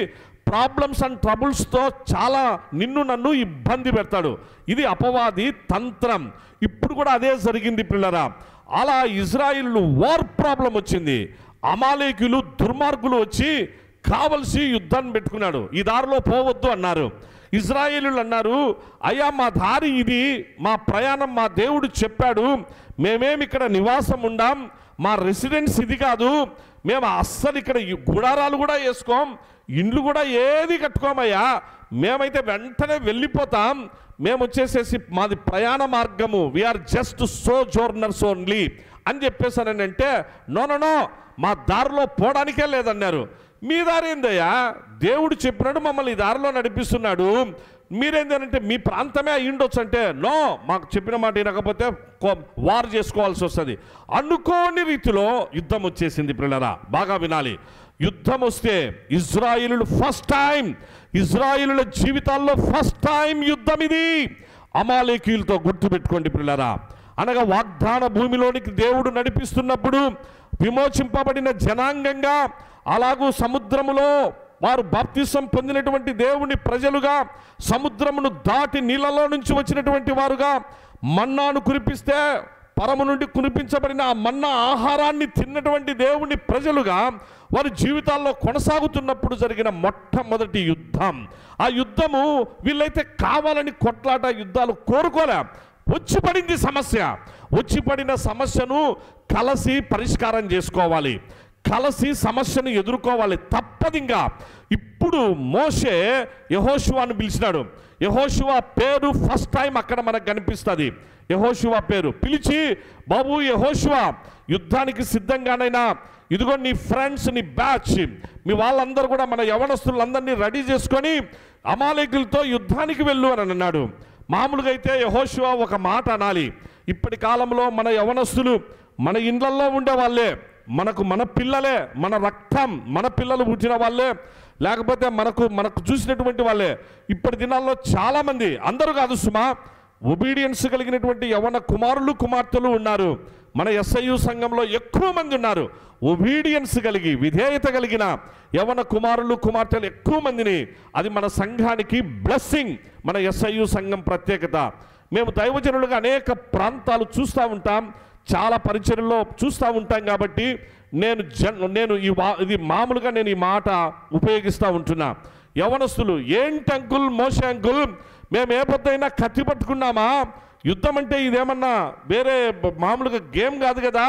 ప్రాబ్లమ్స్ అండ్ ట్రబుల్స్తో చాలా నిన్ను నన్ను ఇబ్బంది పెడతాడు. ఇది అపవాది తంత్రం. ఇప్పుడు కూడా అదే జరిగింది పిల్లరా. అలా ఇజ్రాయిలు వార్ ప్రాబ్లం వచ్చింది. అమాలేకీయులు దుర్మార్గులు వచ్చి కావలసి యుద్ధాన్ని పెట్టుకున్నాడు. ఈ దారిలో పోవద్దు అన్నారు. ఇజ్రాయేలీలు అన్నారు, అయ్యా మా దారి ఇది, మా ప్రయాణం మా దేవుడు చెప్పాడు, మేమేమి ఇక్కడ నివాసం ఉండాం, మా రెసిడెన్స్ ఇది కాదు, మేము అస్సలు ఇక్కడ గుడారాలు కూడా వేసుకోం, ఇండ్లు కూడా ఏది కట్టుకోమయ్యా, మేమైతే వెంటనే వెళ్ళిపోతాం, మేము వచ్చేసేసి మాది ప్రయాణ మార్గము, వీఆర్ జస్ట్ సో జోర్నర్స్ ఓన్లీ అని చెప్పేసానంటే, నో నో నో మా దారిలో పోవడానికే లేదన్నారు. మీ దారి ఏందయ్యా, దేవుడు చెప్పినాడు, మమ్మల్ని ఈ దారిలో నడిపిస్తున్నాడు, మీరేంటంటే మీ ప్రాంతమే అయ్యుండొచ్చు అంటే, నో, మాకు చెప్పిన మాట వినకపోతే వార్ చేసుకోవాల్సి వస్తుంది. అనుకోని రీతిలో యుద్ధం వచ్చేసింది ప్రియులారా. బాగా వినాలి, యుద్ధం వస్తే ఇజ్రాయిలు ఫస్ట్ టైం, ఇజ్రాయిలుల జీవితాల్లో ఫస్ట్ టైం యుద్ధం ఇది అమాలేకీయులతో. గుర్తుపెట్టుకోండి ప్రియులారా. అనగా వాగ్దాన భూమిలోనికి దేవుడు నడిపిస్తున్నప్పుడు విమోచింపబడిన జనాంగంగా, అలాగూ సముద్రములో వారు బాప్తిసం పొందినటువంటి దేవుని ప్రజలుగా, సముద్రమును దాటి నీళ్ళలో నుంచి వచ్చినటువంటి వారుగా, మన్నాను కురిపిస్తే పరము నుండి కురిపించబడిన ఆ మన్నా ఆహారాన్ని తిన్నటువంటి దేవుని ప్రజలుగా వారి జీవితాల్లో కొనసాగుతున్నప్పుడు జరిగిన మొట్టమొదటి యుద్ధం. ఆ యుద్ధము వీళ్ళైతే కావాలని కొట్లాట యుద్ధాలు కోరుకోలే. వచ్చి పడింది సమస్య. వచ్చి పడిన సమస్యను కలిసి పరిష్కారం చేసుకోవాలి, కలిసి సమస్యను ఎదుర్కోవాలి, తప్పదింగా. ఇప్పుడు మోషే యెహోషువను పిలిచినాడు. యెహోషువ పేరు ఫస్ట్ టైం అక్కడ మనకు కనిపిస్తుంది. యెహోషువ పేరు పిలిచి, బాబు యెహోషువ, యుద్ధానికి సిద్ధంగానైనా ఇదిగో నీ ఫ్రెండ్స్, నీ బ్యాచ్, మీ వాళ్ళందరూ కూడా మన యవనస్తులందరినీ రెడీ చేసుకొని అమాలేకులతో యుద్ధానికి వెళ్ళు అని అన్నాడు. మామూలుగా అయితే యెహోషువ ఒక మాట అనాలి. ఇప్పటి కాలంలో మన యవనస్తులు మన ఇండ్లల్లో ఉండే వాళ్ళే, మన పిల్లలే, మన రక్తం, మన పిల్లలు పుట్టిన వాళ్ళే, లేకపోతే మనకు చూసినటువంటి వాళ్ళే. ఇప్పటి దినాల్లో చాలామంది, అందరూ కాదు సుమా, ఒబీడియన్స్ కలిగినటువంటి యవన కుమారులు కుమార్తెలు ఉన్నారు. మన SIU సంఘంలో ఎక్కువ మంది ఉన్నారు. ఒబీడియన్స్ కలిగి, విధేయత కలిగిన యవన కుమారులు కుమార్తెలు ఎక్కువ మందిని. అది మన సంఘానికి బ్లెస్సింగ్. మన SIU సంఘం ప్రత్యేకత. మేము దైవజనులుగా అనేక ప్రాంతాలు చూస్తూ ఉంటాం, చాలా పరిచర్యల్లో చూస్తూ ఉంటాం. కాబట్టి ఇది మామూలుగా నేను ఈ మాట ఉపయోగిస్తూ ఉంటున్నా. యవనస్తులు, ఏంటి అంకుల్, మోషే అంకుల్, మేము ఏ పొద్దైనా కత్తి పట్టుకున్నామా? యుద్ధం అంటే ఇదేమన్నా వేరే మామూలుగా గేమ్ కాదు కదా,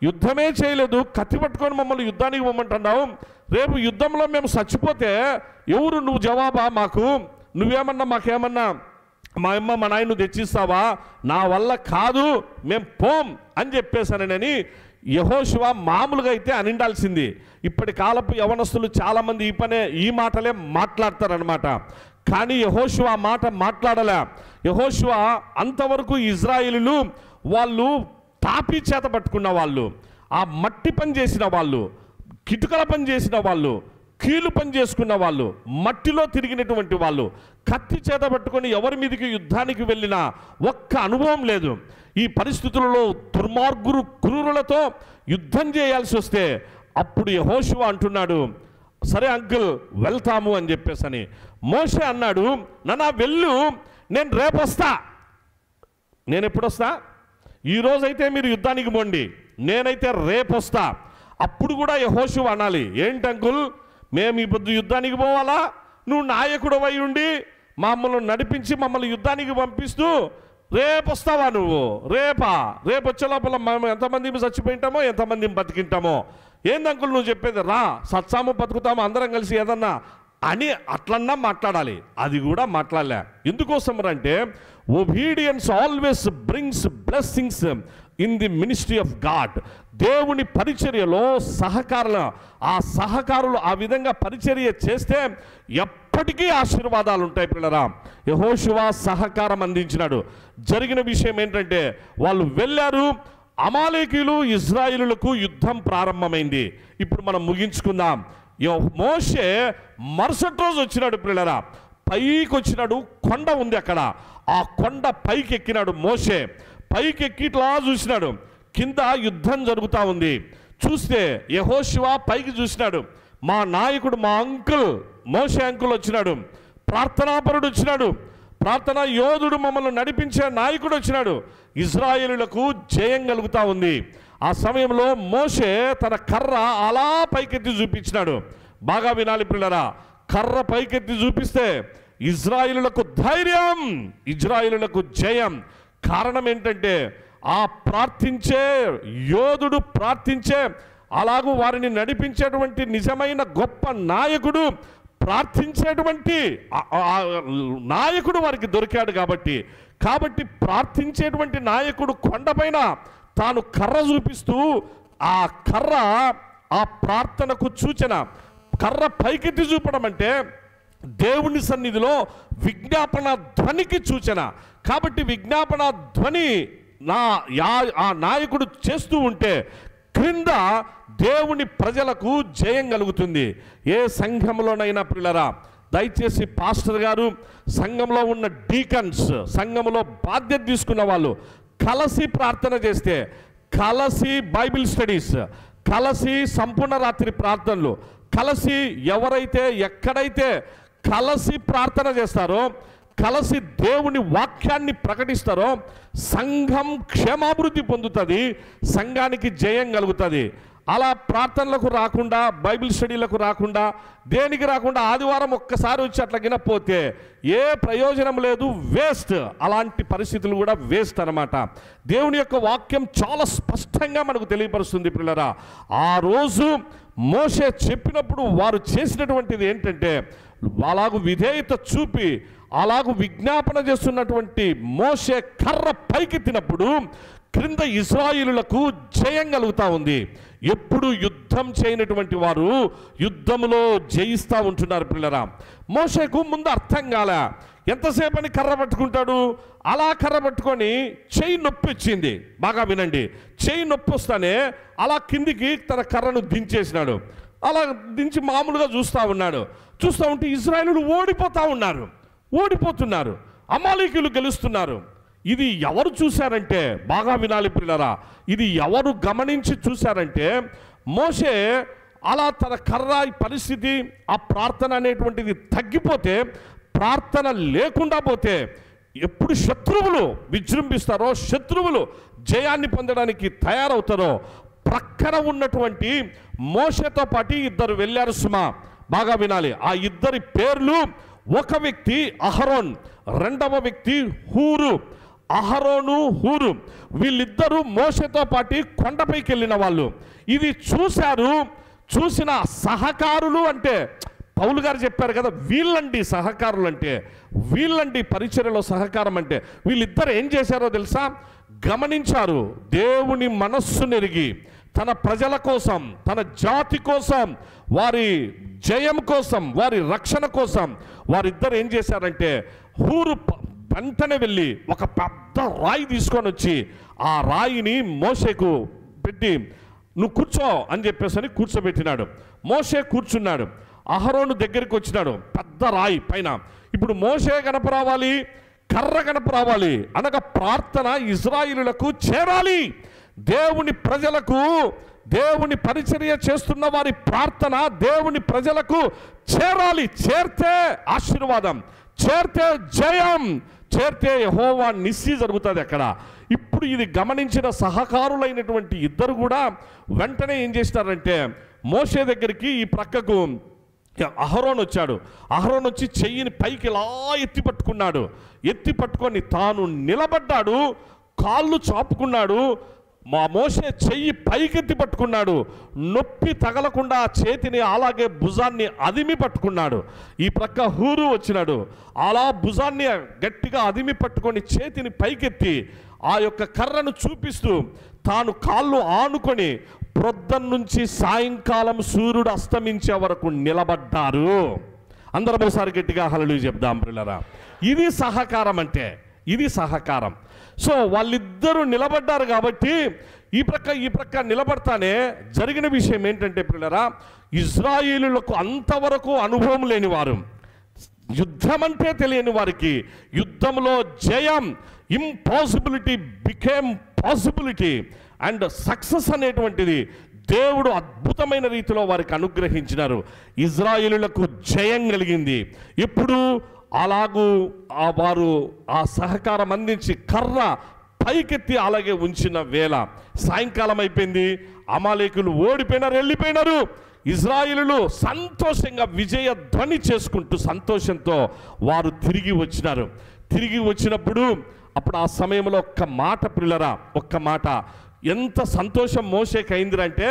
యుద్ధమే చేయలేదు, కత్తి పట్టుకొని మమ్మల్ని యుద్ధానికి పోమంటున్నావు. రేపు యుద్ధంలో మేము చచ్చిపోతే ఎవరు నువ్వు జవాబా మాకు? నువ్వేమన్నా మాకేమన్నా మా అమ్మ మా నాయన తెచ్చిస్తావా? నా వల్ల కాదు, మేము పోం అని చెప్పేశానని యెహోషువ మామూలుగా అయితే అనిండాల్సింది. ఇప్పటి కాలపు యవనస్తులు చాలామంది ఈ మాటలే మాట్లాడతారనమాట. కానీ యెహోషువ ఆ మాట మాట్లాడలే. యెహోషువ అంతవరకు ఇజ్రాయేలీలు వాళ్ళు తాపి చేత పట్టుకున్న వాళ్ళు, ఆ మట్టి పని చేసిన వాళ్ళు, కిటుకల పని చేసిన వాళ్ళు, కీలు పని చేసుకున్న వాళ్ళు, మట్టిలో తిరిగినటువంటి వాళ్ళు, కత్తి చేత పట్టుకొని ఎవరి మీదకి యుద్ధానికి వెళ్ళినా ఒక్క అనుభవం లేదు. ఈ పరిస్థితులలో దుర్మార్గురు క్రూరులతో యుద్ధం చేయాల్సి వస్తే అప్పుడు యెహోషువ అంటున్నాడు, సరే అంకుల్ వెళ్తాము అని చెప్పేసని. మోషే అన్నాడు, నాన్న వెళ్ళు, నేను రేపు వస్తా. నేను ఎప్పుడు వస్తా? ఈరోజైతే మీరు యుద్ధానికి పోండి, నేనైతే రేపు వస్తా. అప్పుడు కూడా యెహోషువ అనాలి, ఏంటి అంకుల్, మేము ఈ పొద్దు యుద్ధానికి పోవాలా? నువ్వు నాయకుడు అయి ఉండి మమ్మల్ని నడిపించి మమ్మల్ని యుద్ధానికి పంపిస్తూ రేపు వస్తావా నువ్వు? రేపు వచ్చే లోపల మేము ఎంతమంది చచ్చిపోయింటామో ఎంతమంది బతికింటామో. ఏంది అంకుల్ నువ్వు చెప్పేది? రా, సత్సాము బతుకుతాము అందరం కలిసి ఏదన్నా అని అట్లన్నా మాట్లాడాలి. అది కూడా మాట్లాడలే. ఎందుకోసం అంటే obedience always brings blessings in the ministry of God. దేవుని పరిచర్యలో సహకారులు ఆ విధంగా పరిచర్య చేస్తే ఎప్పటికీ ఆశీర్వాదాలు ఉంటాయి పిల్లరా. యెహోషువ సహకారం అందించినాడు. జరిగిన విషయం ఏంటంటే వాళ్ళు వెళ్ళారు, అమాలేకీయులు ఇజ్రాయేలులకు యుద్ధం ప్రారంభమైంది. ఇప్పుడు మనం ముగించుకుందాం. మోషే మరుసటి రోజు వచ్చినాడు పిల్లరా, పైకి వచ్చినాడు. కొండ ఉంది అక్కడ, ఆ కొండ పైకి ఎక్కినాడు మోషే. పైకి ఎక్కి ఇట్లా చూసినాడు, కింద యుద్ధం జరుగుతూ ఉంది. చూస్తే యెహోషువ పైకి చూసినాడు, మా నాయకుడు, మా అంకుల్ మోషే అంకుల్ వచ్చినాడు, ప్రార్థనాపరుడు వచ్చినాడు, ప్రార్థనా యోధుడు, మమ్మల్ని నడిపించే నాయకుడు వచ్చినాడు. ఇజ్రాయేలులకు జయం కలుగుతూ ఉంది. ఆ సమయంలో మోషే తన కర్ర అలా పైకెత్తి చూపించినాడు. బాగా వినాలి పిల్లరా, కర్ర పైకెత్తి చూపిస్తే ఇజ్రాయేలులకు ధైర్యం, ఇజ్రాయేలులకు జయం. కారణం ఏంటంటే ఆ ప్రార్థించే యోధుడు, ప్రార్థించే అలాగూ వారిని నడిపించేటువంటి నిజమైన గొప్ప నాయకుడు, ప్రార్థించేటువంటి నాయకుడు వారికి దొరికాడు. కాబట్టి ప్రార్థించేటువంటి నాయకుడు కొండపైన తాను కర్ర చూపిస్తూ, ఆ కర్ర ఆ ప్రార్థనకు సూచన. కర్ర పైకెత్తి చూపడం అంటే దేవుని సన్నిధిలో విజ్ఞాపన ధ్వనికి సూచన. కాబట్టి విజ్ఞాపన ధ్వని ఆ నాయకుడు చేస్తూ ఉంటే క్రింద దేవుని ప్రజలకు జయం కలుగుతుంది. ఏ సంఘంలోనైనా ప్రియులారా, దయచేసి పాస్టర్ గారు, సంఘంలో ఉన్న డీకన్స్, సంఘంలో బాధ్యత తీసుకున్న వాళ్ళు కలిసి ప్రార్థన చేస్తే, కలిసి బైబిల్ స్టడీస్, కలిసి సంపూర్ణ రాత్రి ప్రార్థనలు, కలిసి ఎవరైతే ఎక్కడైతే కలిసి ప్రార్థన చేస్తారో, కలిసి దేవుని వాక్యాన్ని ప్రకటిస్తారో సంఘం క్షేమాభివృద్ధి పొందుతుంది, సంఘానికి జయం కలుగుతుంది. అలా ప్రార్థనలకు రాకుండా, బైబిల్ స్టడీలకు రాకుండా, దేనికి రాకుండా ఆదివారం ఒక్కసారి వచ్చి అట్లా పోతే ఏ ప్రయోజనం లేదు, వేస్ట్. అలాంటి పరిస్థితులు కూడా వేస్ట్ అన్నమాట. దేవుని యొక్క వాక్యం చాలా స్పష్టంగా మనకు తెలియపరుస్తుంది పిల్లరా. ఆ రోజు మోషే చెప్పినప్పుడు వారు చేసినటువంటిది ఏంటంటే, అలాగూ విధేయత చూపి అలాగూ విజ్ఞాపన చేస్తున్నటువంటి మోషే కర్ర పైకెత్తినప్పుడు క్రింద ఇశ్రాయేలులకు జయం కలుగుతూ ఉంది. ఎప్పుడు యుద్ధం చేయనటువంటి వారు యుద్ధంలో జయిస్తూ ఉంటున్నారు పిల్లరా. మోషేకు ముందు అర్థం కాల, ఎంతసేపు అని కర్ర పట్టుకుంటాడు. అలా కర్ర పట్టుకొని చెయ్యి నొప్పి వచ్చింది. బాగా వినండి, చెయ్యి నొప్పి వస్తానే అలా కిందికి తన కర్రను దించేసినాడు. అలా దించి మామూలుగా చూస్తూ ఉన్నాడు. చూస్తూ ఉంటే ఇశ్రాయేలులు ఓడిపోతున్నారు, అమాలేకీయులు గెలుస్తున్నారు. ఇది ఎవరు చూశారంటే, బాగా వినాలి పిల్లరా, ఇది ఎవరు గమనించి చూశారంటే, మోషే అలా తన కర్ర పరిస్థితి, ఆ ప్రార్థన అనేటువంటిది తగ్గిపోతే, ప్రార్థన లేకుండా పోతే ఎప్పుడు శత్రువులు విజృంభిస్తారో, శత్రువులు జయాన్ని పొందడానికి తయారవుతారో, ప్రక్కన ఉన్నటువంటి మోషేతో పాటు ఇద్దరు వెళ్ళారు సుమా. బాగా వినాలి, ఆ ఇద్దరి పేర్లు, ఒక వ్యక్తి అహరోన్, రెండవ వ్యక్తి హూరు. అహరోను, హూరు వీళ్ళిద్దరూ మోషేతో పాటు కొండపైకి వెళ్ళిన వాళ్ళు. ఇది చూసిన సహకారులు అంటే, పౌలు గారు చెప్పారు కదా, వీళ్ళండి సహకారులు అంటే, వీళ్ళండి పరిచర్యలో సహకారం అంటే. వీళ్ళిద్దరు ఏం చేశారో తెలుసా? గమనించారు. దేవుని మనస్సు నెరిగి తన ప్రజల కోసం, తన జాతి కోసం, వారి జయం కోసం, వారి రక్షణ కోసం వారిద్దరు ఏం చేశారంటే, హూరు వెంటనే వెళ్ళి ఒక పెద్ద రాయి తీసుకొని వచ్చి ఆ రాయిని మోషేకు పెట్టి, నువ్వు కూర్చో అని చెప్పేసి కూర్చోబెట్టినాడు. మోషే కూర్చున్నాడు. అహరోను దగ్గరికి వచ్చినాడు పెద్ద రాయి పైన. ఇప్పుడు మోషే కనపరావాలి, కర్ర కనపరావాలి అనగా ప్రార్థన ఇశ్రాయేలులకు చేరాలి. దేవుని ప్రజలకు, దేవుని పరిచర్య చేస్తున్న వారి ప్రార్థన దేవుని ప్రజలకు చేరాలి. చేరితే ఆశీర్వాదం, చేరితే జయం, చేరితే యెహోవా నిస్సి జరుగుతుంది అక్కడ. ఇప్పుడు ఇది గమనించిన సహకారులైనటువంటి ఇద్దరు కూడా వెంటనే ఏం చేసినారంటే, మోషే దగ్గరికి ఈ ప్రక్కకు అహరోన్ వచ్చాడు. అహరోన్ వచ్చి చెయ్యిని పైకి ఇలా ఎత్తి పట్టుకొని తాను నిలబడ్డాడు, కాళ్ళు చాపుకున్నాడు. మా మోషే చెయ్యి పైకెత్తి పట్టుకున్నాడు. నొప్పి తగలకుండా చేతిని అలాగే భుజాన్ని అదిమి పట్టుకున్నాడు. ఈ ప్రక్క హూరు వచ్చినాడు. అలా భుజాన్ని గట్టిగా అదిమి పట్టుకొని చేతిని పైకెత్తి ఆ యొక్క కర్రను చూపిస్తూ తాను కాళ్ళు ఆనుకొని ప్రొద్దం నుంచి సాయంకాలం సూర్యుడు అస్తమించే వరకు నిలబడ్డారు. అందరం ఒకసారి గట్టిగా హల్లెలూయా చెప్దాం ప్రియులారా. ఇది సహకారం అంటే, ఇది సహకారం. సో వాళ్ళిద్దరూ నిలబడ్డారు కాబట్టి ఈ ప్రక్క నిలబడతానే జరిగిన విషయం ఏంటంటే ప్రియులారా, ఇశ్రాయేలులకు అంతవరకు అనుభవం లేని వారు, యుద్ధం అంటే తెలియని వారికి యుద్ధంలో జయం, impossibility became possibility and success అనేటువంటిది దేవుడు అద్భుతమైన రీతిలో వారికి అనుగ్రహించినారు. ఇశ్రాయేలులకు జయం కలిగింది. ఇప్పుడు అలాగూ వారు ఆ సహకారం అందించి కర్ర పైకెత్తి అలాగే ఉంచిన వేళ సాయంకాలం అయిపోయింది. అమాలేకులు ఓడిపోయినారు, వెళ్ళిపోయినారు. ఇశ్రాయేలులు సంతోషంగా విజయ ధ్వని చేసుకుంటూ సంతోషంతో వారు తిరిగి వచ్చినారు. తిరిగి వచ్చినప్పుడు అప్పుడు ఆ సమయంలో ఒక్క మాట ప్రియులారా, ఒక్క మాట, ఎంత సంతోషం మోషేకి అయిందంటే,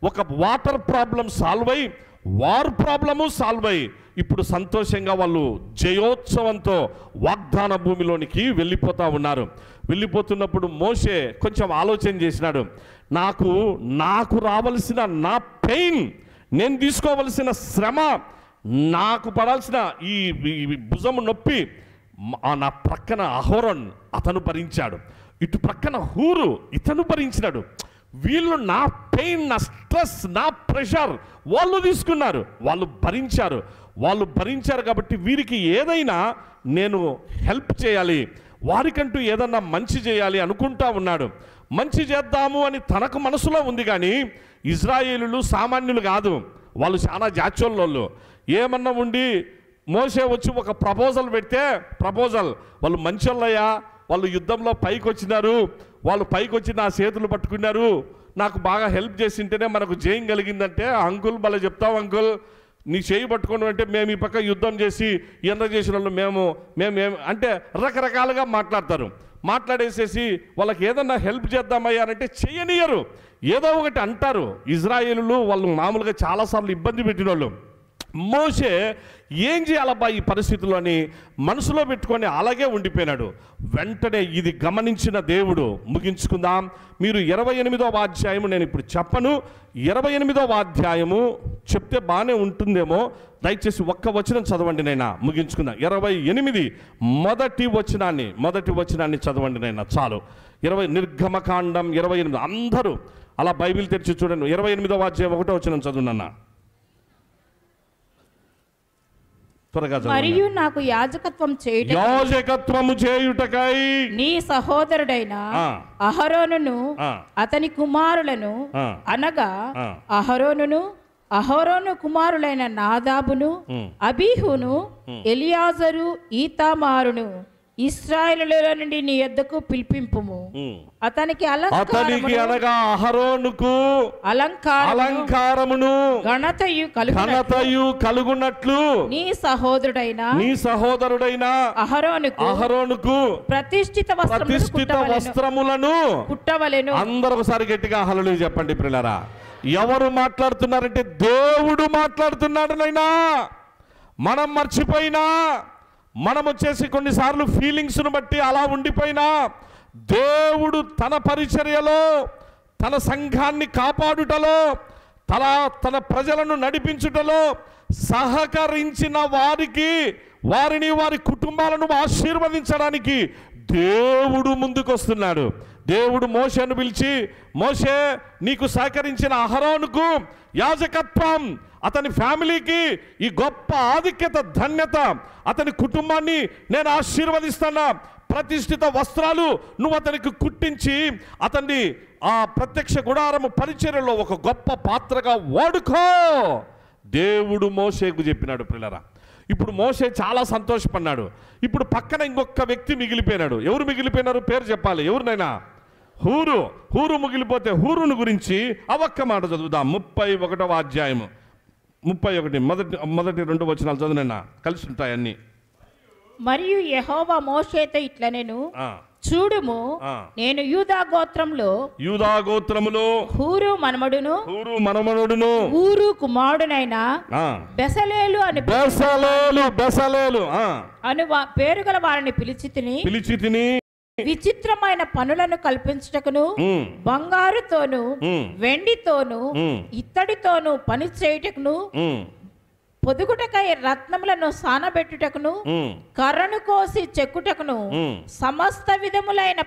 ఒక వాటర్ ప్రాబ్లం సాల్వ్ అయ్యి, వార్ ప్రాబ్లము సాల్వ్ అయ్యి, ఇప్పుడు సంతోషంగా వాళ్ళు జయోత్సవంతో వాగ్దాన భూమిలోనికి వెళ్ళిపోతూ ఉన్నారు. వెళ్ళిపోతున్నప్పుడు మోషే కొంచెం ఆలోచన చేసినాడు. నాకు రావలసిన నా పెయిన్, నేను తీసుకోవలసిన శ్రమ నాకు పడాల్సిన ఈ భుజము నొప్పి నా ప్రక్కన అహరోన్ అతను భరించాడు, ఇటు ప్రక్కన హూరు ఇతను భరించినాడు. వీళ్ళు నా పెయిన్, నా స్ట్రెస్, నా ప్రెషర్ వాళ్ళు తీసుకున్నారు, వాళ్ళు భరించారు కాబట్టి వీరికి ఏదైనా నేను హెల్ప్ చేయాలి, వారికంటూ ఏదన్నా మంచి చేయాలి అనుకుంటా ఉన్నాడు. మంచి చేద్దాము అని తనకు మనసులో ఉంది, కానీ ఇజ్రాయేలులు సామాన్యులు కాదు, వాళ్ళు చాలా జాచోళ్ళు. ఏమన్నా ఉండి మోసే వచ్చి ఒక ప్రపోజల్ పెడితే వాళ్ళు మంచోళ్ళయ్యా, వాళ్ళు యుద్ధంలో పైకి వచ్చినారు, వాళ్ళు పైకి వచ్చి నా చేతులు పట్టుకున్నారు, నాకు బాగా హెల్ప్ చేసింటేనే మనకు జయం కలిగిందంటే, అంకుల్ భలే చెప్తావు అంకుల్, నీ చేయి పట్టుకోవడం అంటే మేము ఈ పక్క యుద్ధం చేసి ఎంత చేసిన వాళ్ళు మేము అంటే రకరకాలుగా మాట్లాడేసేసి వాళ్ళకి ఏదన్నా హెల్ప్ చేద్దామయ్యా అంటే చెయ్యనియరు, ఏదో ఒకటి అంటారు. ఇజ్రాయేలులు వాళ్ళు మామూలుగా చాలాసార్లు ఇబ్బంది పెట్టిన వాళ్ళు. మోషే ఏం చేయాలబ్బా ఈ పరిస్థితుల్లోని మనసులో పెట్టుకొని అలాగే ఉండిపోయినాడు. వెంటనే ఇది గమనించిన దేవుడు, ముగించుకుందాం, మీరు 28వ అధ్యాయము నేను ఇప్పుడు చెప్పను, 28వ అధ్యాయము చెప్తే బాగానే ఉంటుందేమో, దయచేసి ఒక్క వచనం చదవండి నైనా, ముగించుకుందాం. 28 మొదటి వచనాన్ని చదవండి నైనా, చాలు. నిర్గమకాండం 28, అందరూ అలా బైబిల్ తెరిచి చూడండి. 28వ అధ్యాయం 1వ వచనం చదువునన్నా. మరియు నాకు యాజకత్వము చేయుటకై నీ సహోదరుడైన అహరోనును అతని కుమారులను అనగా అహరోను కుమారులైన నాదాబును అబీహును ఎలియాజరు ఈతామారును ఇశ్రాయేలులో నుండి నీ యొద్దకు పిలిపింపుము. అతనికి అనగా అహరోనుకు అలంకారమును ఘనతయు కలుగునట్లు నీ సహోదరుడైన అహరోనుకు ప్రతిష్ఠిత వస్త్రములను కుట్టవలెను. అందరూ ఒకసారి గట్టిగా హల్లెలూయా చెప్పండి ప్రియులారా. ఎవరు మాట్లాడుతున్నారంటే దేవుడు మాట్లాడుతున్నాడు. నైనా మనం మర్చిపోయినా, మనం వచ్చేసి కొన్నిసార్లు ఫీలింగ్స్ను బట్టి అలా ఉండిపోయినా, దేవుడు తన పరిచర్యలో, తన సంఘాన్ని కాపాడుటలో, తన ప్రజలను నడిపించుటలో సహకరించిన వారిని వారి కుటుంబాలను ఆశీర్వదించడానికి దేవుడు ముందుకొస్తున్నాడు. దేవుడు మోషేను పిలిచి, మోషే నీకు సహకరించిన అహరోనుకు యాజకత్వం, అతని ఫ్యామిలీకి ఈ గొప్ప ఆధిక్యత, ధన్యత, అతని కుటుంబాన్ని నేను ఆశీర్వదిస్తున్నా. ప్రతిష్ఠిత వస్త్రాలు నువ్వు అతనికి కుట్టించి అతన్ని ఆ ప్రత్యక్ష గుడారము పరిచర్యలో ఒక గొప్ప పాత్రగా వాడుకో. దేవుడు మోషేకు చెప్పినాడు. పిల్లరా, ఇప్పుడు మోషే చాలా సంతోషపడ్డాడు. ఇప్పుడు పక్కన ఇంకొక వ్యక్తి మిగిలిపోయినాడు. ఎవరు మిగిలిపోయినారు? పేరు చెప్పాలి. ఎవరినైనా? హూరు మిగిలిపోతే హూరును గురించి ఒక్క మాట చదువుదాం. 31వ అధ్యాయము 31 మొదటి 2 వచనాలు చదువునైనా, కలిసి ఉంటాయి అన్ని. మరియు యెహోవా మోషేతో ఇట్లనెను, చూడుము, నేను యూదా గోత్రములో హూరు మనమడును ఊరు కుమారుడైన బెసలేలు అను పేరు గల వారిని పిలిచి తిని విచిత్రమైన పనులను కల్పించుటకును, బంగారుతోను వెండితోను ఇత్తడితోను పని చేయుటకును, పొదుగుటకై రత్నములను సానబెట్టుటకును, కర్రను కోసి చెక్కుటకును, సమస్త విధములైన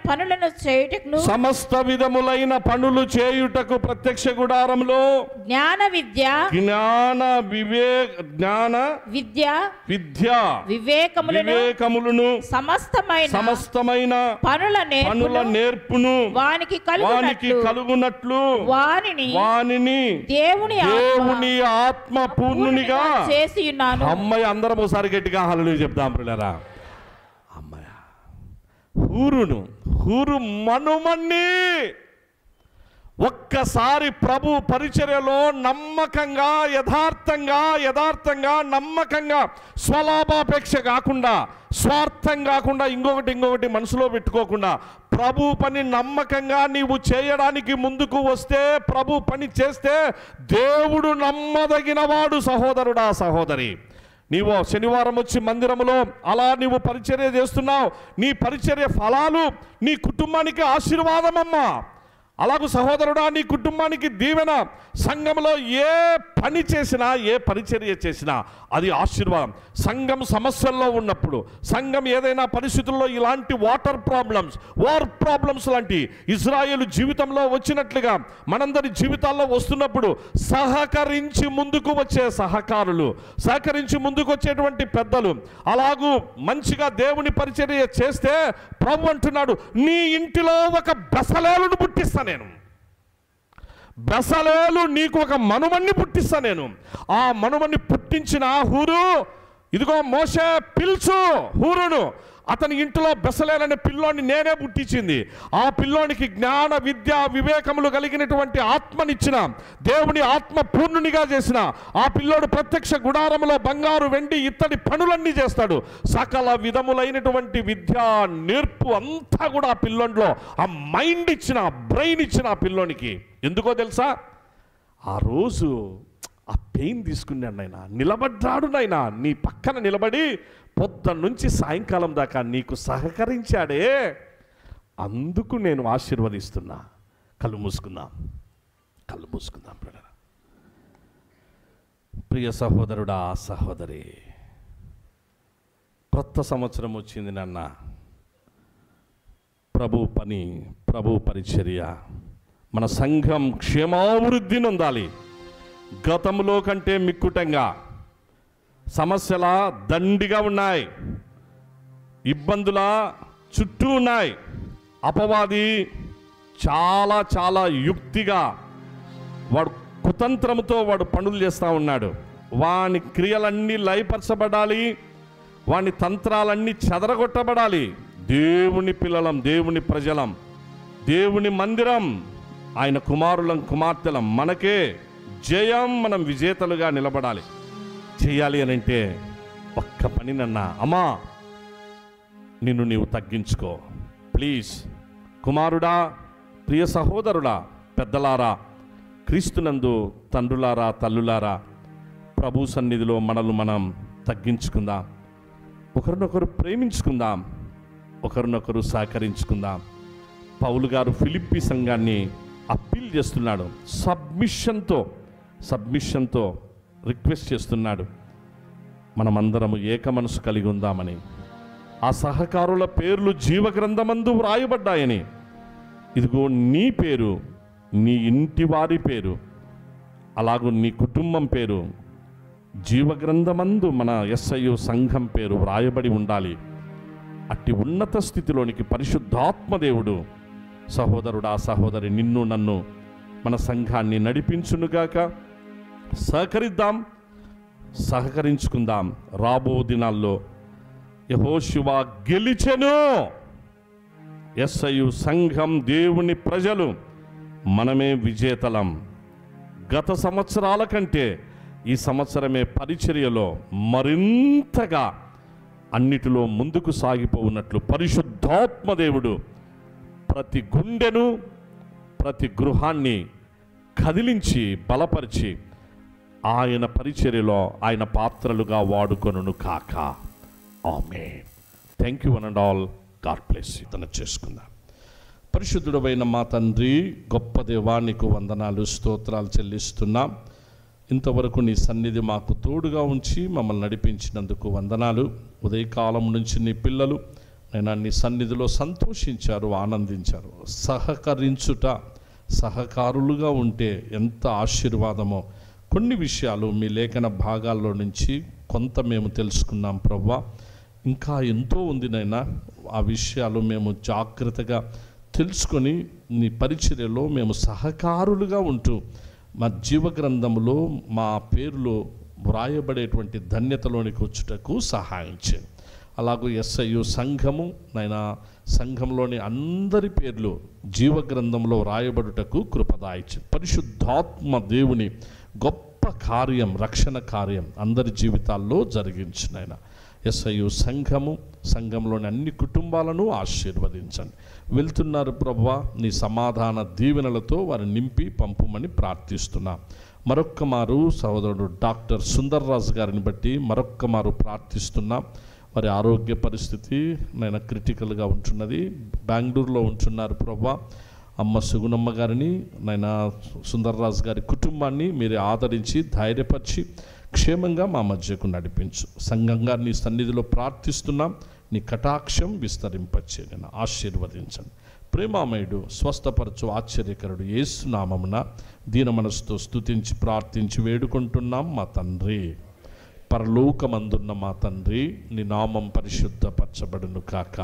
పనులు చేయుటకు ప్రత్యక్ష గుడారంలో జ్ఞాన విద్య వివేకములను సమస్తమైన పనుల నేర్పును వానికి కలుగునట్లు వానిని దేవుని ఆత్మ పూర్ణునిగా చేసి ఉన్నాను. అమ్మాయి అందరం ఒకసారి గట్టిగా హల్లెలూయా చెప్దాం పిల్లరా. అమ్మాయ హూరు మనుమన్ని ఒక్కసారి ప్రభు పరిచర్యలో నమ్మకంగా, యథార్థంగా నమ్మకంగా, స్వలాభాపేక్ష కాకుండా, స్వార్థం కాకుండా, ఇంకొకటి మనసులో పెట్టుకోకుండా ప్రభు పని నమ్మకంగా నీవు చేయడానికి ముందుకు వస్తే, ప్రభు పని చేస్తే దేవుడు నమ్మదగిన వాడు. సహోదరుడా, సహోదరి, నీవు శనివారం వచ్చి మందిరంలో అలా నీవు పరిచర్య చేస్తున్నావు. నీ పరిచర్య ఫలాలు నీ కుటుంబానికి ఆశీర్వాదమమ్మా. అలాగూ సహోదరుడా, నీ కుటుంబానికి దీవెన. సంఘంలో ఏ పని చేసినా, ఏ పరిచర్య చేసినా అది ఆశీర్వాదం. సంఘం సమస్యల్లో ఉన్నప్పుడు, సంఘం ఏదైనా పరిస్థితుల్లో ఇలాంటి వార్ ప్రాబ్లమ్స్ లాంటి ఇజ్రాయేలు జీవితంలో వచ్చినట్లుగా మనందరి జీవితాల్లో వస్తున్నప్పుడు సహకరించి ముందుకు వచ్చే సహకారులు, సహకరించి ముందుకు వచ్చేటువంటి పెద్దలు, అలాగూ మంచిగా దేవుని పరిచర్య చేస్తే ప్రభు అంటున్నాడు, నీ ఇంటిలో ఒక బెసలేలును పుట్టిస్తా నేను. బెసలేలు నీకు ఒక మనుమణ్ణి పుట్టిస్తా నేను. ఆ మనుమణ్ణి పుట్టించిన హూరు, ఇదిగో మోషే పిలుచు హూరును. అతని ఇంటిలో బెసలేలనే పిల్లోని నేనే పుట్టించింది. ఆ పిల్లోనికి జ్ఞాన విద్య వివేకములు కలిగినటువంటి ఆత్మనిచ్చిన, దేవుని ఆత్మ పూర్ణునిగా చేసిన ఆ పిల్లోడు ప్రత్యక్ష గుడారములో బంగారు వెండి ఇత్తడి పనులన్నీ చేస్తాడు. సకల విధములైనటువంటి విద్య నేర్పు అంతా కూడా ఆ పిల్లోనిలో, ఆ మైండ్ ఇచ్చిన, బ్రెయిన్ ఇచ్చిన ఆ పిల్లోనికి. ఎందుకో తెలుసా? ఆ రోజు ఆ పెయిన్ తీసుకున్నాడు నాయన, నిలబడ్డాడు నాయన, నీ పక్కన నిలబడి పొద్దున్న నుంచి సాయంకాలం దాకా నీకు సహకరించాడే, అందుకు నేను ఆశీర్వదిస్తున్నా. కళ్ళు మూసుకుందాం, కళ్ళు మూసుకుందాం. ప్రియ సహోదరుడా, సహోదరి, కొత్త సంవత్సరం వచ్చింది నాన్న. ప్రభు పని, ప్రభు పరిచర్య, మన సంఘం క్షేమాభివృద్ధి నొందాలి. గతంలో కంటే మిక్కుటంగా సమస్యల దండిగా ఉన్నాయి, ఇబ్బందుల చుట్టూ ఉన్నాయి. అపవాది చాలా చాలా యుక్తిగా వాడు కుతంత్రముతో వాడు పనులు చేస్తూ ఉన్నాడు. వాని క్రియలన్నీ లయపరచబడాలి, వాని తంత్రాలన్నీ చెదరగొట్టబడాలి. దేవుని పిల్లలం, దేవుని ప్రజలం, దేవుని మందిరం, ఆయన కుమారులం కుమార్తెలం, మనకే జయం, మనం విజేతలుగా నిలబడాలి. చేయాలి అని అంటే ఒక్క పని నన్నా, అమ్మా నిన్ను నీవు తగ్గించుకో ప్లీజ్. కుమారుడా, ప్రియ సహోదరుడా, పెద్దలారా, క్రీస్తునందు తండ్రులారా, తల్లులారా, ప్రభు సన్నిధిలో మనల్ని మనం తగ్గించుకుందాం. ఒకరినొకరు ప్రేమించుకుందాం, ఒకరినొకరు సహకరించుకుందాం. పౌలు గారు ఫిలిప్పీ సంఘాన్ని అప్పీల్ చేస్తున్నాడు, సబ్మిషన్తో రిక్వెస్ట్ చేస్తున్నాడు. మనమందరము ఏక మనసు కలిగి ఉందామని. ఆ సహకారుల పేర్లు జీవగ్రంథమందు వ్రాయబడ్డాయని. ఇదిగో నీ పేరు, నీ ఇంటి వారి పేరు, అలాగూ నీ కుటుంబం పేరు జీవగ్రంథమందు మన SIU సంఘం పేరు వ్రాయబడి ఉండాలి. అట్టి ఉన్నత స్థితిలోనికి పరిశుద్ధాత్మదేవుడు, సహోదరుడా, సహోదరి, నిన్ను నన్ను మన సంఘాన్ని నడిపించునుగాక. సహకరిద్దాం, సహకరించుకుందాం. రాబో దినాల్లో యెహోషువ గెలిచెను. SIU సంఘం, దేవుని ప్రజలు, మనమే విజేతలం. గత సంవత్సరాల కంటే ఈ సంవత్సరమే పరిచర్యలో మరింతగా అన్నిటిలో ముందుకు సాగిపోవున్నట్లు పరిశుద్ధాత్మదేవుడు ప్రతి గుండెను, ప్రతి గృహాన్ని కదిలించి బలపరిచి ఆయన పరిచర్యలో ఆయన పాత్రలుగా వాడుకొనును కాక. Amen. Thank you one and all. God bless you. తన చేసుకుందాం. పరిశుద్ధుడైన మా తండ్రి, గొప్ప దేవా, నీకు వందనాలు, స్తోత్రాలు చెల్లిస్తున్నాం. ఇంతవరకు నీ సన్నిధి మాకు తోడుగా ఉంచి మమ్మల్ని నడిపించినందుకు వందనాలు. ఉదయకాలం నుంచి నీ పిల్లలు నేను నీ సన్నిధిలో సంతోషించారు, ఆనందించారు. సహకరించుట, సహకారులుగా ఉంటే ఎంత ఆశీర్వాదమో కొన్ని విషయాలు మీ లేఖన భాగాల్లో నుంచి కొంత మేము తెలుసుకున్నాం ప్రభువా. ఇంకా ఎంతో ఉంది నైనా, ఆ విషయాలు మేము జాగ్రత్తగా తెలుసుకొని నీ పరిచర్యలో మేము సహకారులుగా ఉంటూ మా జీవగ్రంథంలో మా పేర్లు వ్రాయబడేటువంటి ధన్యతలోనికి వచ్చుటకు సహాయం చేయండి. అలాగూ SIU సంఘము నైనా, సంఘంలోని అందరి పేర్లు జీవగ్రంథంలో రాయబడుటకు కృపదాయిచ్చు. పరిశుద్ధాత్మ దేవుని గొప్ప కార్యం, రక్షణ కార్యం అందరి జీవితాల్లో జరిగించునైనా. SIU సంఘము, సంఘంలోని అన్ని కుటుంబాలను ఆశీర్వదించండి. వెళ్తున్నారు ప్రభువా, నీ సమాధాన దీవెనలతో వారిని నింపి పంపుమని ప్రార్థిస్తున్నాం. మరొక్క మారు సహోదరుడు డాక్టర్ సుందర్రాజు గారిని బట్టి మరొక్క మారు ప్రార్థిస్తున్నాం. వారి ఆరోగ్య పరిస్థితి నేను క్రిటికల్గా ఉంటున్నది. బెంగళూరులో ఉంటున్నారు ప్రభువా. అమ్మ సుగుణమ్మ గారిని, నాయన సుందర్రాజు గారి కుటుంబాన్ని మీరు ఆదరించి ధైర్యపరిచి క్షేమంగా మా మధ్యకు నడిపించు. సంఘంగా నీ సన్నిధిలో ప్రార్థిస్తున్నాం. నీ కటాక్షం విస్తరింపచేయని ఆశీర్వదించండి. ప్రేమామయుడు, స్వస్థపరచు ఆశ్చర్యకరుడు యేసు నామమున దీన మనసుతో స్తుతించి ప్రార్థించి వేడుకుంటున్నాం మా తండ్రి. పరలోకమందున్న మా తండ్రి, నీ నామం పరిశుద్ధపరచబడును కాక,